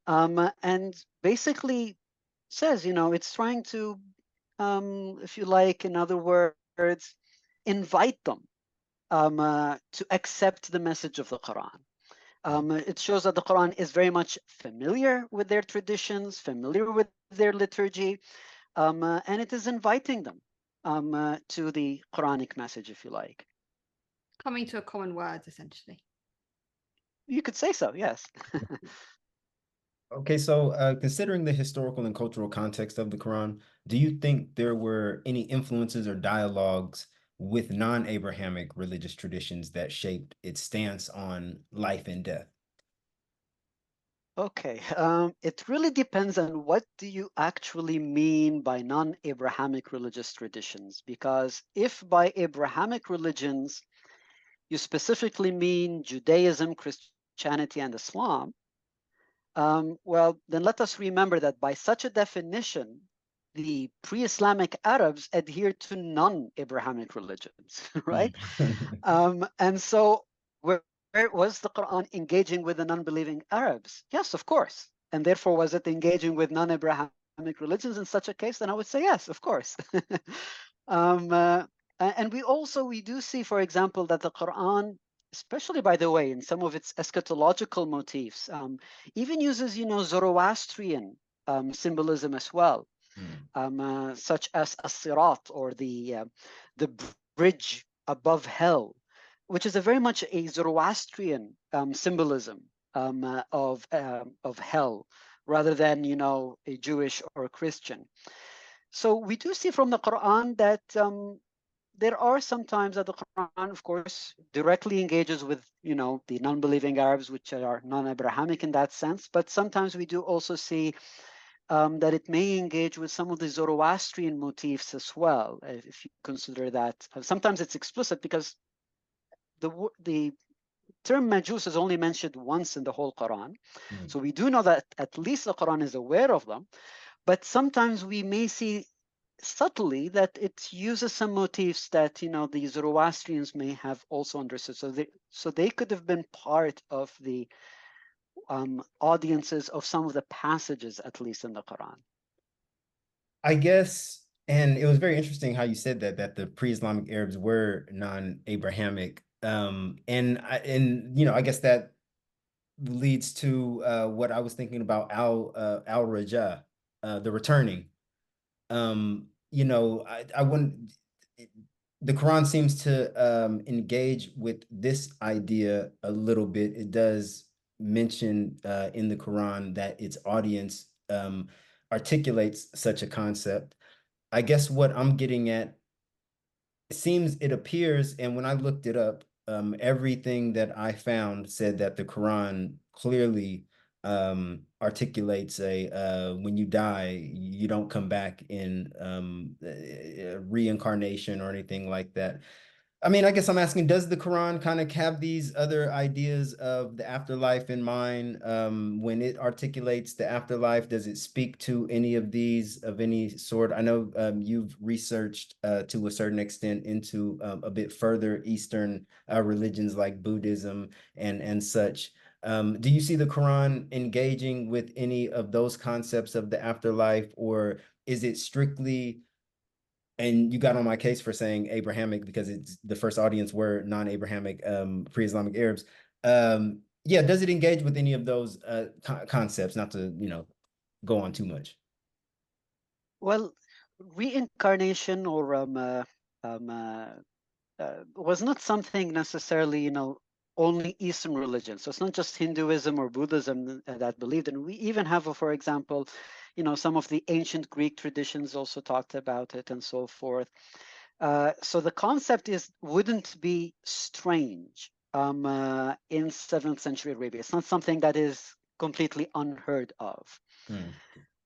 and basically says, it's trying to, if you like, in other words, invite them to accept the message of the Quran. It shows that the Quran is very much familiar with their traditions, familiar with their liturgy, and it is inviting them to the Quranic message, if you like. Coming to a common word, essentially. You could say so, yes. Okay, so considering the historical and cultural context of the Quran, do you think there were any influences or dialogues with non-Abrahamic religious traditions that shaped its stance on life and death? Okay, it really depends on what do you actually mean by non-Abrahamic religious traditions, because if by Abrahamic religions you specifically mean Judaism, Christianity, and Islam, well, then let us remember that by such a definition, the pre-Islamic Arabs adhere to non-Abrahamic religions, right? And so where was the Quran engaging with the non-believing Arabs? Yes, of course. And therefore, was it engaging with non-Abrahamic religions in such a case? Then I would say yes, of course. um, uh, and we do see, for example, that the Quran, especially by the way, in some of its eschatological motifs, even uses, Zoroastrian symbolism as well, such as as-sirat, or the bridge above hell, which is a very much a Zoroastrian symbolism of hell, rather than a Jewish or Christian. So we do see from the Quran that there are some times that the Quran, of course, directly engages with the non-believing Arabs, which are non-Abrahamic in that sense. But sometimes we do also see that it may engage with some of the Zoroastrian motifs as well, if you consider that. Sometimes it's explicit because the term Majus is only mentioned once in the whole Quran. So we do know that at least the Quran is aware of them, but sometimes we may see subtly that it uses some motifs that the Zoroastrians may have also understood. So they could have been part of the audiences of some of the passages, at least in the Quran. I guess, and it was very interesting how you said that the pre-Islamic Arabs were non-Abrahamic, and I guess that leads to what I was thinking about al-Raja, the returning. I wouldn't. The Quran seems to engage with this idea a little bit. It does mention in the Quran that its audience articulates such a concept. I guess what I'm getting at, it appears, and when I looked it up, everything that I found said that the Quran clearly articulates when you die, you don't come back in reincarnation or anything like that. I mean, I guess I'm asking, does the Quran kind of have these other ideas of the afterlife in mind? When it articulates the afterlife, does it speak to any of these of any sort? I know you've researched to a certain extent into a bit further Eastern religions like Buddhism and such. Do you see the Quran engaging with any of those concepts of the afterlife, or is it strictly, and you got on my case for saying Abrahamic because it's the first audience were non-Abrahamic pre-Islamic Arabs. Yeah, does it engage with any of those concepts? Not to go on too much. Well, reincarnation or was not something necessarily only Eastern religion. So it's not just Hinduism or Buddhism that believed in. We even have, for example, some of the ancient Greek traditions also talked about it and so forth. So the concept wouldn't be strange in 7th century Arabia. It's not something that is completely unheard of.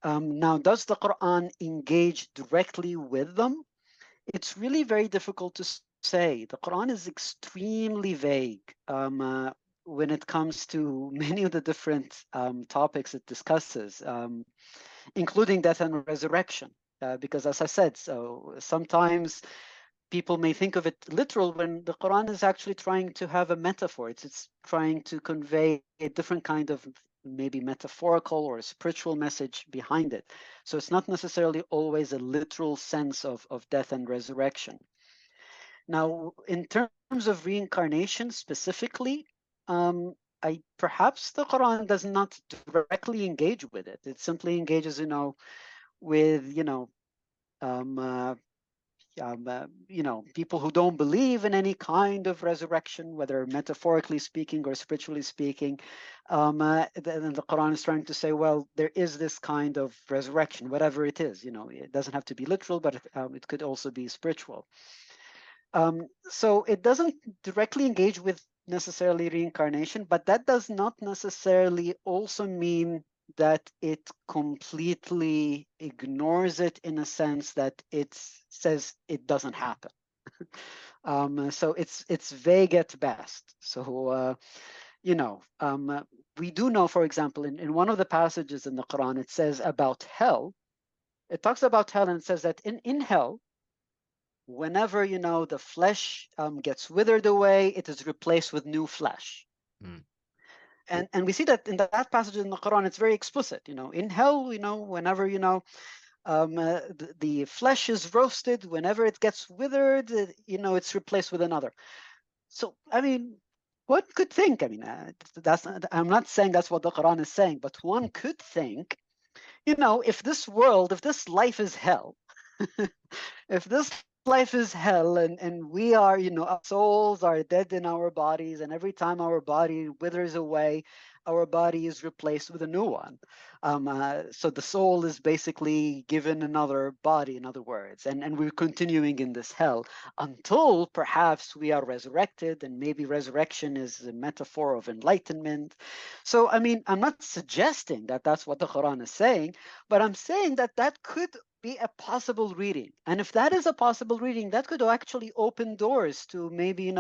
Now, does the Quran engage directly with them? It's really very difficult to say. The Quran is extremely vague when it comes to many of the different topics it discusses, including death and resurrection. Because as I said, so sometimes people may think of it literal when the Quran is actually trying to have a metaphor. It's trying to convey a different kind of maybe metaphorical or a spiritual message behind it. So it's not necessarily always a literal sense of death and resurrection. Now, in terms of reincarnation specifically, perhaps the Quran does not directly engage with it. It simply engages, with People who don't believe in any kind of resurrection, whether metaphorically speaking or spiritually speaking, then the Quran is trying to say, well, there is this kind of resurrection, whatever it is. It doesn't have to be literal, but it could also be spiritual. So it doesn't directly engage with necessarily reincarnation, but that does not necessarily also mean that it completely ignores it, in a sense that it says it doesn't happen. So it's vague at best. So we do know, for example, in one of the passages in the Quran, it says about hell. It talks about hell, and it says that in hell, whenever the flesh gets withered away, it is replaced with new flesh. And we see that in that passage in the Quran, it's very explicit. In hell, whenever the flesh is roasted, whenever it gets withered, it's replaced with another. So I mean, one could think, I'm not saying that's what the Quran is saying, but one could think, if this life is hell, if this life is hell, and we are, our souls are dead in our bodies, and every time our body withers away, our body is replaced with a new one. So the soul is basically given another body, in other words, and we're continuing in this hell until perhaps we are resurrected, and maybe resurrection is a metaphor of enlightenment. So, I'm not suggesting that that's what the Quran is saying, but I'm saying that that could be a possible reading. And if that is a possible reading, that could actually open doors to maybe,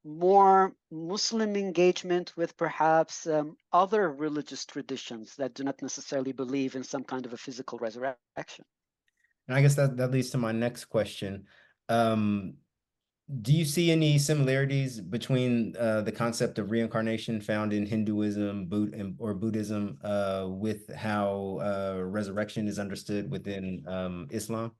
more Muslim engagement with perhaps other religious traditions that do not necessarily believe in some kind of a physical resurrection. And I guess that leads to my next question. Do you see any similarities between the concept of reincarnation found in Hinduism or Buddhism with how resurrection is understood within Islam?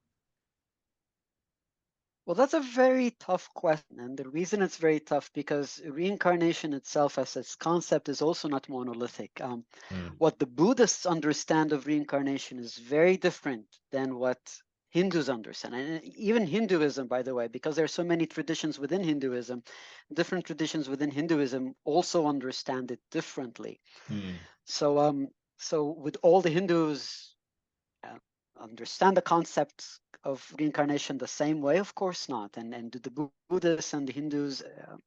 Well, that's a very tough question. And the reason it's very tough, because reincarnation itself as its concept is also not monolithic. What the Buddhists understand of reincarnation is very different than what Hindus understand. And even Hinduism, by the way, because there are so many traditions within Hinduism, different traditions within Hinduism also understand it differently. So with all the Hindus understand the concept of reincarnation the same way? Of course not. And do the Buddhists and the Hindus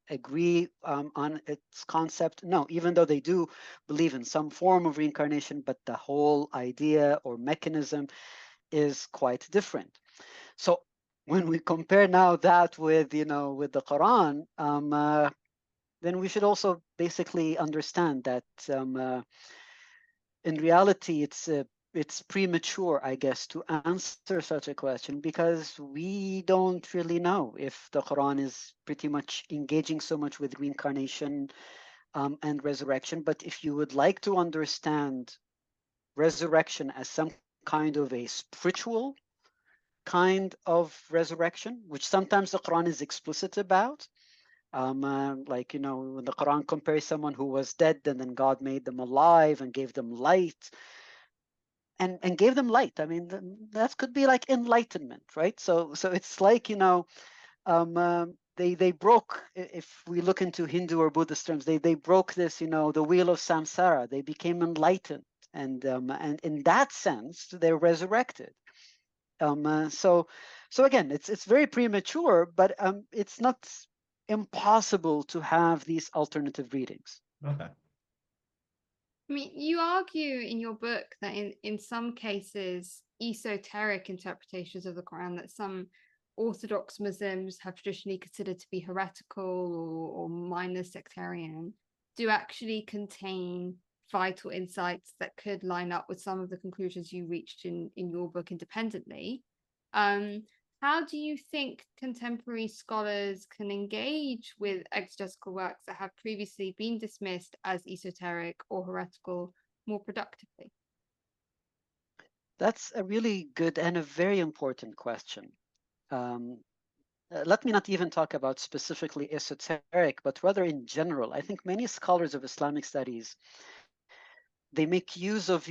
agree on its concept? No, even though they do believe in some form of reincarnation, but the whole idea or mechanism is quite different. So when we compare now that with with the Quran, then we should also basically understand that in reality it's premature, I guess, to answer such a question, because we don't really know if the Quran is pretty much engaging so much with reincarnation and resurrection. But if you would like to understand resurrection as some kind of a spiritual kind of resurrection, which sometimes the Quran is explicit about, like, when the Quran compares someone who was dead and then God made them alive and gave them light, and gave them light. That could be like enlightenment, right? So it's like, they broke, if we look into Hindu or Buddhist terms, they broke this, the wheel of samsara. They became enlightened, and in that sense, they're resurrected. So again, it's very premature, but it's not impossible to have these alternative readings. Okay. You argue in your book that in some cases, esoteric interpretations of the Quran that some Orthodox Muslims have traditionally considered to be heretical or minor sectarian do actually contain vital insights that could line up with some of the conclusions you reached in your book independently. How do you think contemporary scholars can engage with exegetical works that have previously been dismissed as esoteric or heretical more productively? That's a really good and a very important question. Let me not even talk about specifically esoteric, but rather in general. I think many scholars of Islamic studies, they make use of,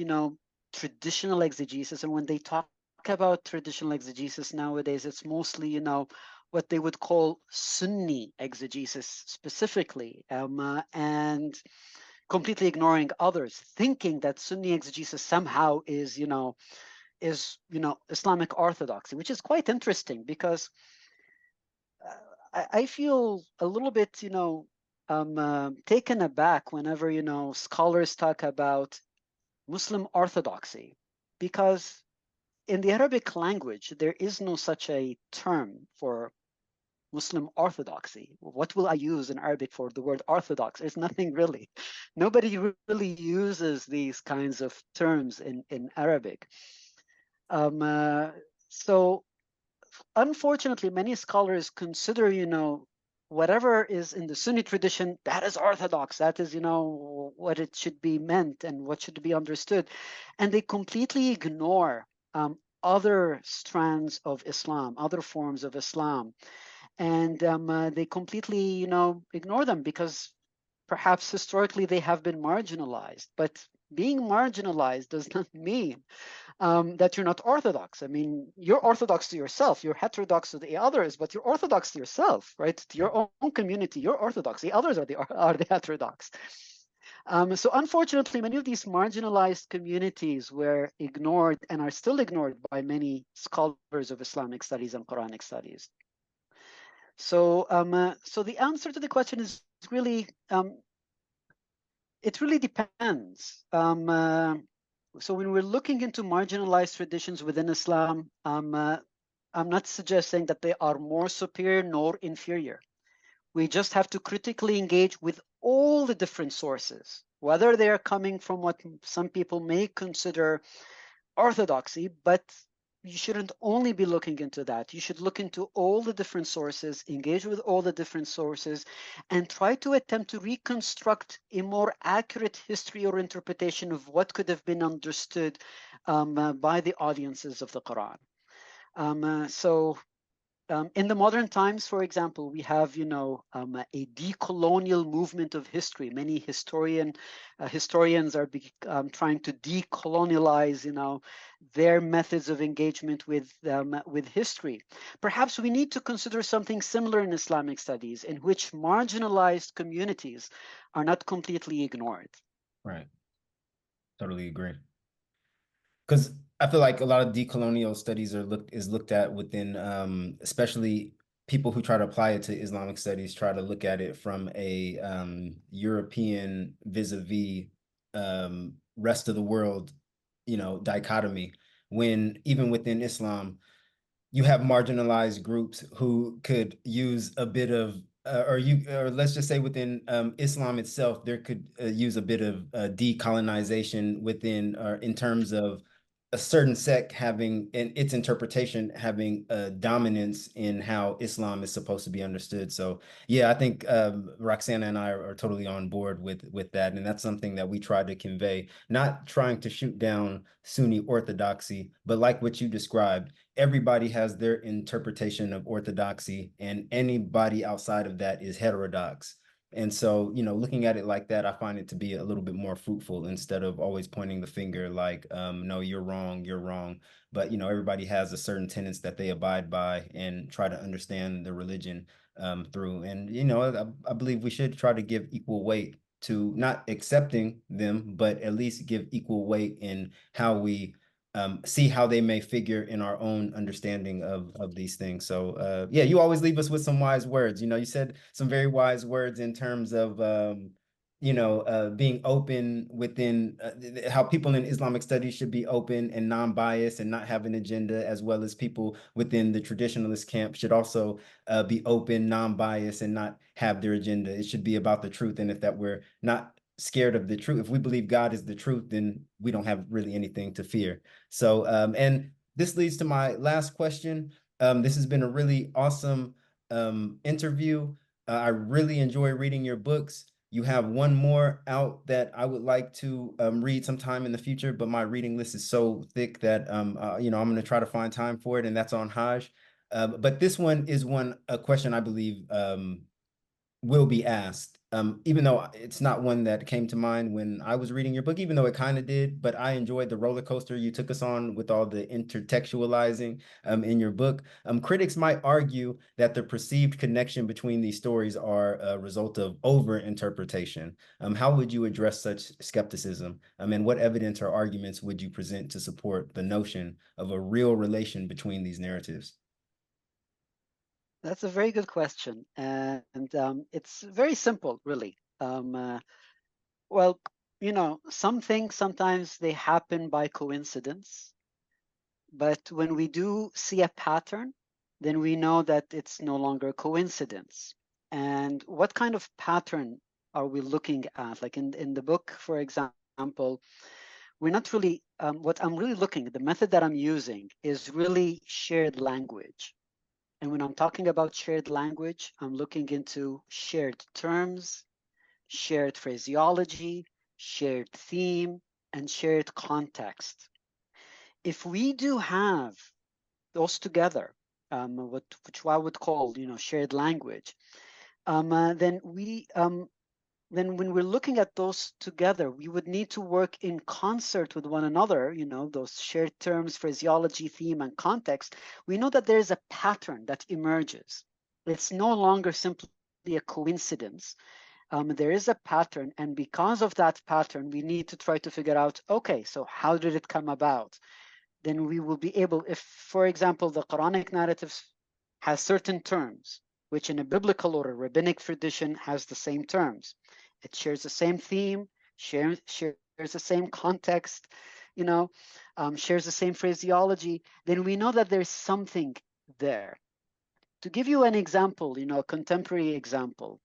traditional exegesis, and when they talk about traditional exegesis nowadays, it's mostly, you know, what they would call Sunni exegesis specifically, and completely ignoring others, thinking that Sunni exegesis somehow is, Islamic orthodoxy, which is quite interesting because I feel a little bit, taken aback whenever, scholars talk about Muslim orthodoxy, because in the Arabic language, there is no such a term for Muslim orthodoxy. What will I use in Arabic for the word orthodox? There's nothing really. Nobody really uses these kinds of terms in Arabic. So unfortunately, many scholars consider, whatever is in the Sunni tradition, that is orthodox. That is, what it should be meant and what should be understood. And they completely ignore other strands of Islam, other forms of Islam. And they completely, ignore them because perhaps historically they have been marginalized. But being marginalized does not mean that you're not orthodox. I mean, you're orthodox to yourself. You're heterodox to the others, but you're orthodox to yourself, right? To your own community, you're orthodox. The others are the heterodox. So unfortunately, many of these marginalized communities were ignored and are still ignored by many scholars of Islamic studies and Quranic studies. So, so the answer to the question is really, it really depends. So when we're looking into marginalized traditions within Islam, I'm not suggesting that they are more superior nor inferior. We just have to critically engage with all the different sources, whether they are coming from what some people may consider orthodoxy, but you shouldn't only be looking into that. You should look into all the different sources, engage with all the different sources, and try to attempt to reconstruct a more accurate history or interpretation of what could have been understood by the audiences of the Quran. In the modern times, for example, we have, a decolonial movement of history. Many historians are trying to decolonialize, their methods of engagement with history. Perhaps we need to consider something similar in Islamic studies, in which marginalized communities are not completely ignored. Right. Totally agree. Because I feel like a lot of decolonial studies is looked at within, especially people who try to apply it to Islamic studies, try to look at it from a European vis-a-vis rest of the world, dichotomy. When even within Islam, you have marginalized groups who could use a bit of or let's just say within Islam itself, there could use a bit of decolonization within in terms of a certain sect having and its interpretation having a dominance in how Islam is supposed to be understood. So yeah, I think Roxanna and I are totally on board with that, and that's something that we try to convey, not trying to shoot down Sunni orthodoxy, but like what you described, everybody has their interpretation of orthodoxy, and anybody outside of that is heterodox. And so, looking at it like that, I find it to be a little bit more fruitful instead of always pointing the finger like, no, you're wrong, you're wrong. But, everybody has a certain tenets that they abide by and try to understand the religion through. And, I believe we should try to give equal weight to not accepting them, but at least give equal weight in how we see how they may figure in our own understanding of these things. So yeah, you always leave us with some wise words. You said some very wise words in terms of being open within how people in Islamic studies should be open and non-biased and not have an agenda, as well as people within the traditionalist camp should also be open, non-biased, and not have their agenda. It should be about the truth, and if that we're not scared of the truth, if we believe God is the truth, then we don't have really anything to fear. So, and this leads to my last question. This has been a really awesome interview. I really enjoy reading your books. You have one more out that I would like to read sometime in the future, but my reading list is so thick that I'm going to try to find time for it, and that's on Hajj. But this one is a question I believe will be asked. even though it's not one that came to mind when I was reading your book, even though it kind of did, but I enjoyed the roller coaster you took us on with all the intertextualizing in your book. Critics might argue that the perceived connection between these stories are a result of over-interpretation. How would you address such skepticism? And what evidence or arguments would you present to support the notion of a real relation between these narratives? That's a very good question, and it's very simple, really. Well, some things sometimes they happen by coincidence, but when we do see a pattern, then we know that it's no longer coincidence. And what kind of pattern are we looking at? Like in the book, for example, we're not really, what I'm really the method that I'm using is really shared language. And when I'm talking about shared language, I'm looking into shared terms, shared phraseology, shared theme, and shared context. If we do have those together, which I would call, shared language, then when we're looking at those together, we would need to work in concert with one another, those shared terms, phraseology, theme, and context. We know that there's a pattern that emerges. It's no longer simply a coincidence. There is a pattern, and because of that pattern, we need to try to figure out, okay, so how did it come about? Then we will be able, if, for example, the Quranic narratives has certain terms, which in a biblical or a rabbinic tradition has the same terms. It shares the same theme, shares the same context, shares the same phraseology, then we know that there's something there. To give you an example, a contemporary example,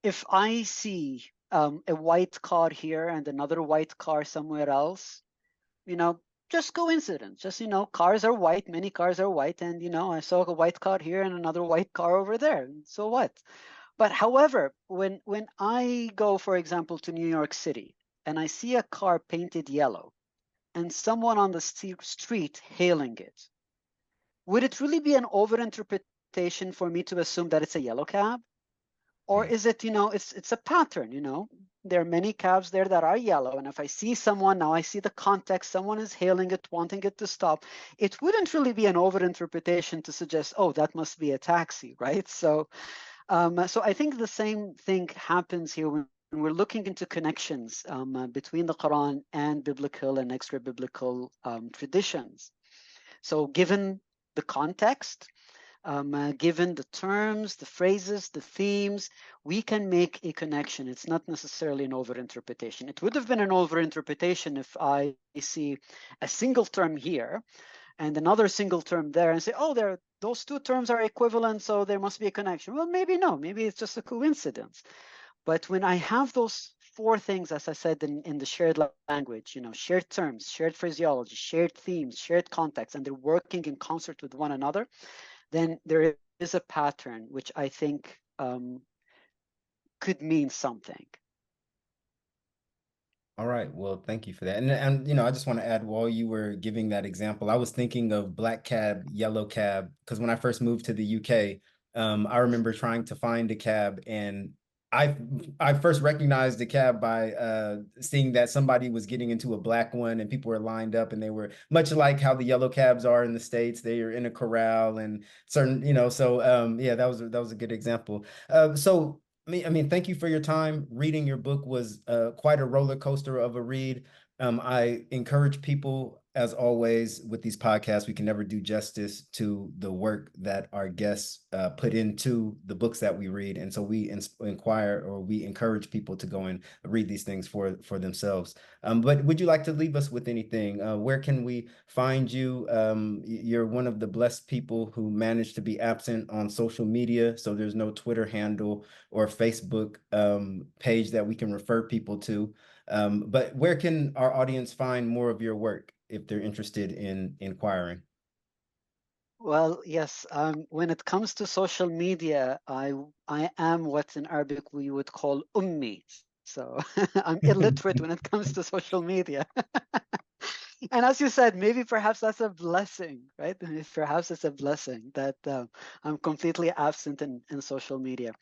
if I see a white car here and another white car somewhere else, just coincidence, just, cars are white, many cars are white, and, I saw a white car here and another white car over there, so what? But however, when I go, for example, to New York City and I see a car painted yellow and someone on the street hailing it, would it really be an overinterpretation for me to assume that it's a yellow cab? Or is it, it's a pattern, there are many cabs there that are yellow. And if I see someone, now I see the context, someone is hailing it, wanting it to stop. It wouldn't really be an overinterpretation to suggest, oh, that must be a taxi, right? So I think the same thing happens here when we're looking into connections between the Quran and biblical and extra-biblical traditions. So given the context, given the terms, the phrases, the themes, we can make a connection. It's not necessarily an overinterpretation. It would have been an overinterpretation if I see a single term here and another single term there and say, oh, those two terms are equivalent, so there must be a connection. Well, maybe no, maybe it's just a coincidence. But when I have those four things, as I said, in the shared language, shared terms, shared phraseology, shared themes, shared context, and they're working in concert with one another, then there is a pattern which I think could mean something. All right. Well, thank you for that. And I just want to add, while you were giving that example, I was thinking of black cab, yellow cab, because when I first moved to the UK, I remember trying to find a cab, and I first recognized the cab by seeing that somebody was getting into a black one and people were lined up, and they were much like how the yellow cabs are in the States. They are in a corral and certain, so yeah, that was a good example. So I mean, thank you for your time. Reading your book was quite a roller coaster of a read. I encourage people, as always, with these podcasts, we can never do justice to the work that our guests put into the books that we read. And so we we encourage people to go and read these things for themselves. But would you like to leave us with anything? Where can we find you? You're one of the blessed people who managed to be absent on social media. So there's no Twitter handle or Facebook page that we can refer people to. But where can our audience find more of your work if they're interested in inquiring? Well, yes. When it comes to social media, I am what in Arabic we would call ummi. So I'm illiterate when it comes to social media. And as you said, maybe perhaps that's a blessing, right? Perhaps it's a blessing that I'm completely absent in social media.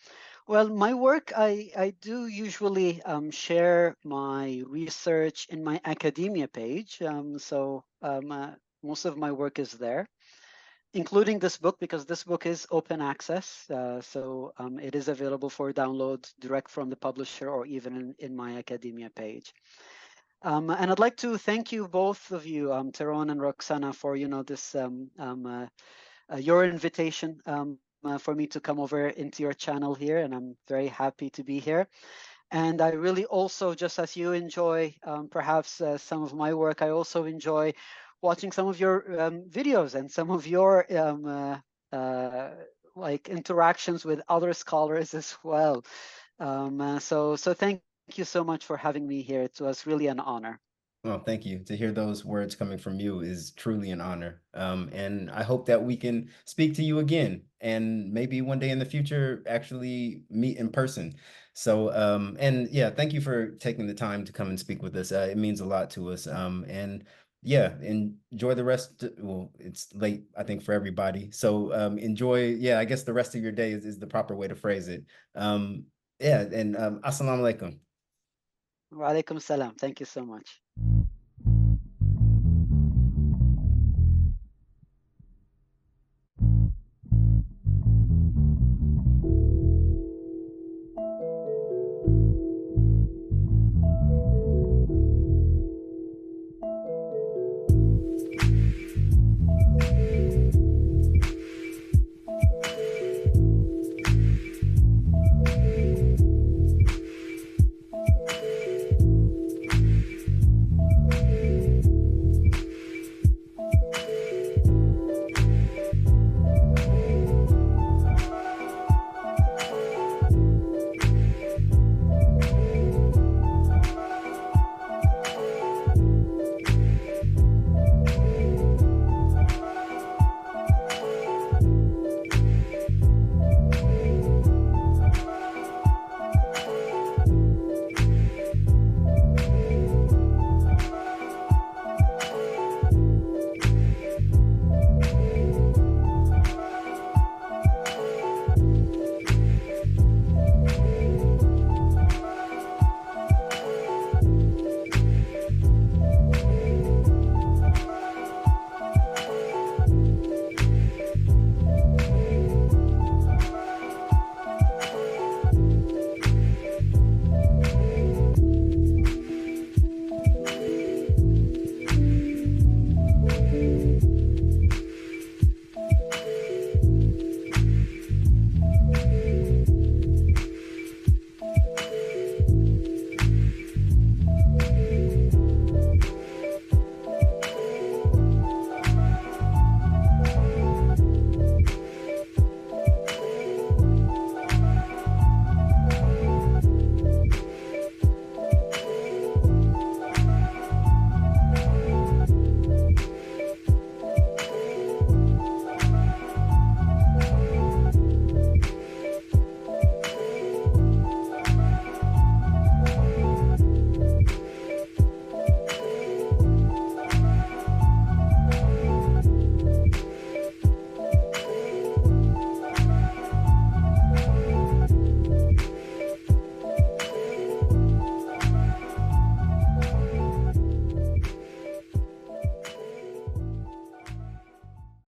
Well, my work, I do usually share my research in my academia page. Most of my work is there, including this book, because this book is open access. It is available for download direct from the publisher or even in my academia page. And I'd like to thank you, both of you, Terron and Roxana, for your invitation for me to come over into your channel here, and I'm very happy to be here. And I really also, just as you enjoy perhaps some of my work, I also enjoy watching some of your videos and some of your like interactions with other scholars as well. So thank you so much for having me here. It was really an honor. Well, thank you. To hear those words coming from you is truly an honor. And I hope that we can speak to you again and maybe one day in the future actually meet in person. So, and yeah, thank you for taking the time to come and speak with us. It means a lot to us. And yeah, enjoy the rest. Well, it's late, I think, for everybody. So enjoy, yeah, I guess the rest of your day is the proper way to phrase it. Yeah, and assalamu alaikum. Wa alaikum salam. Thank you so much.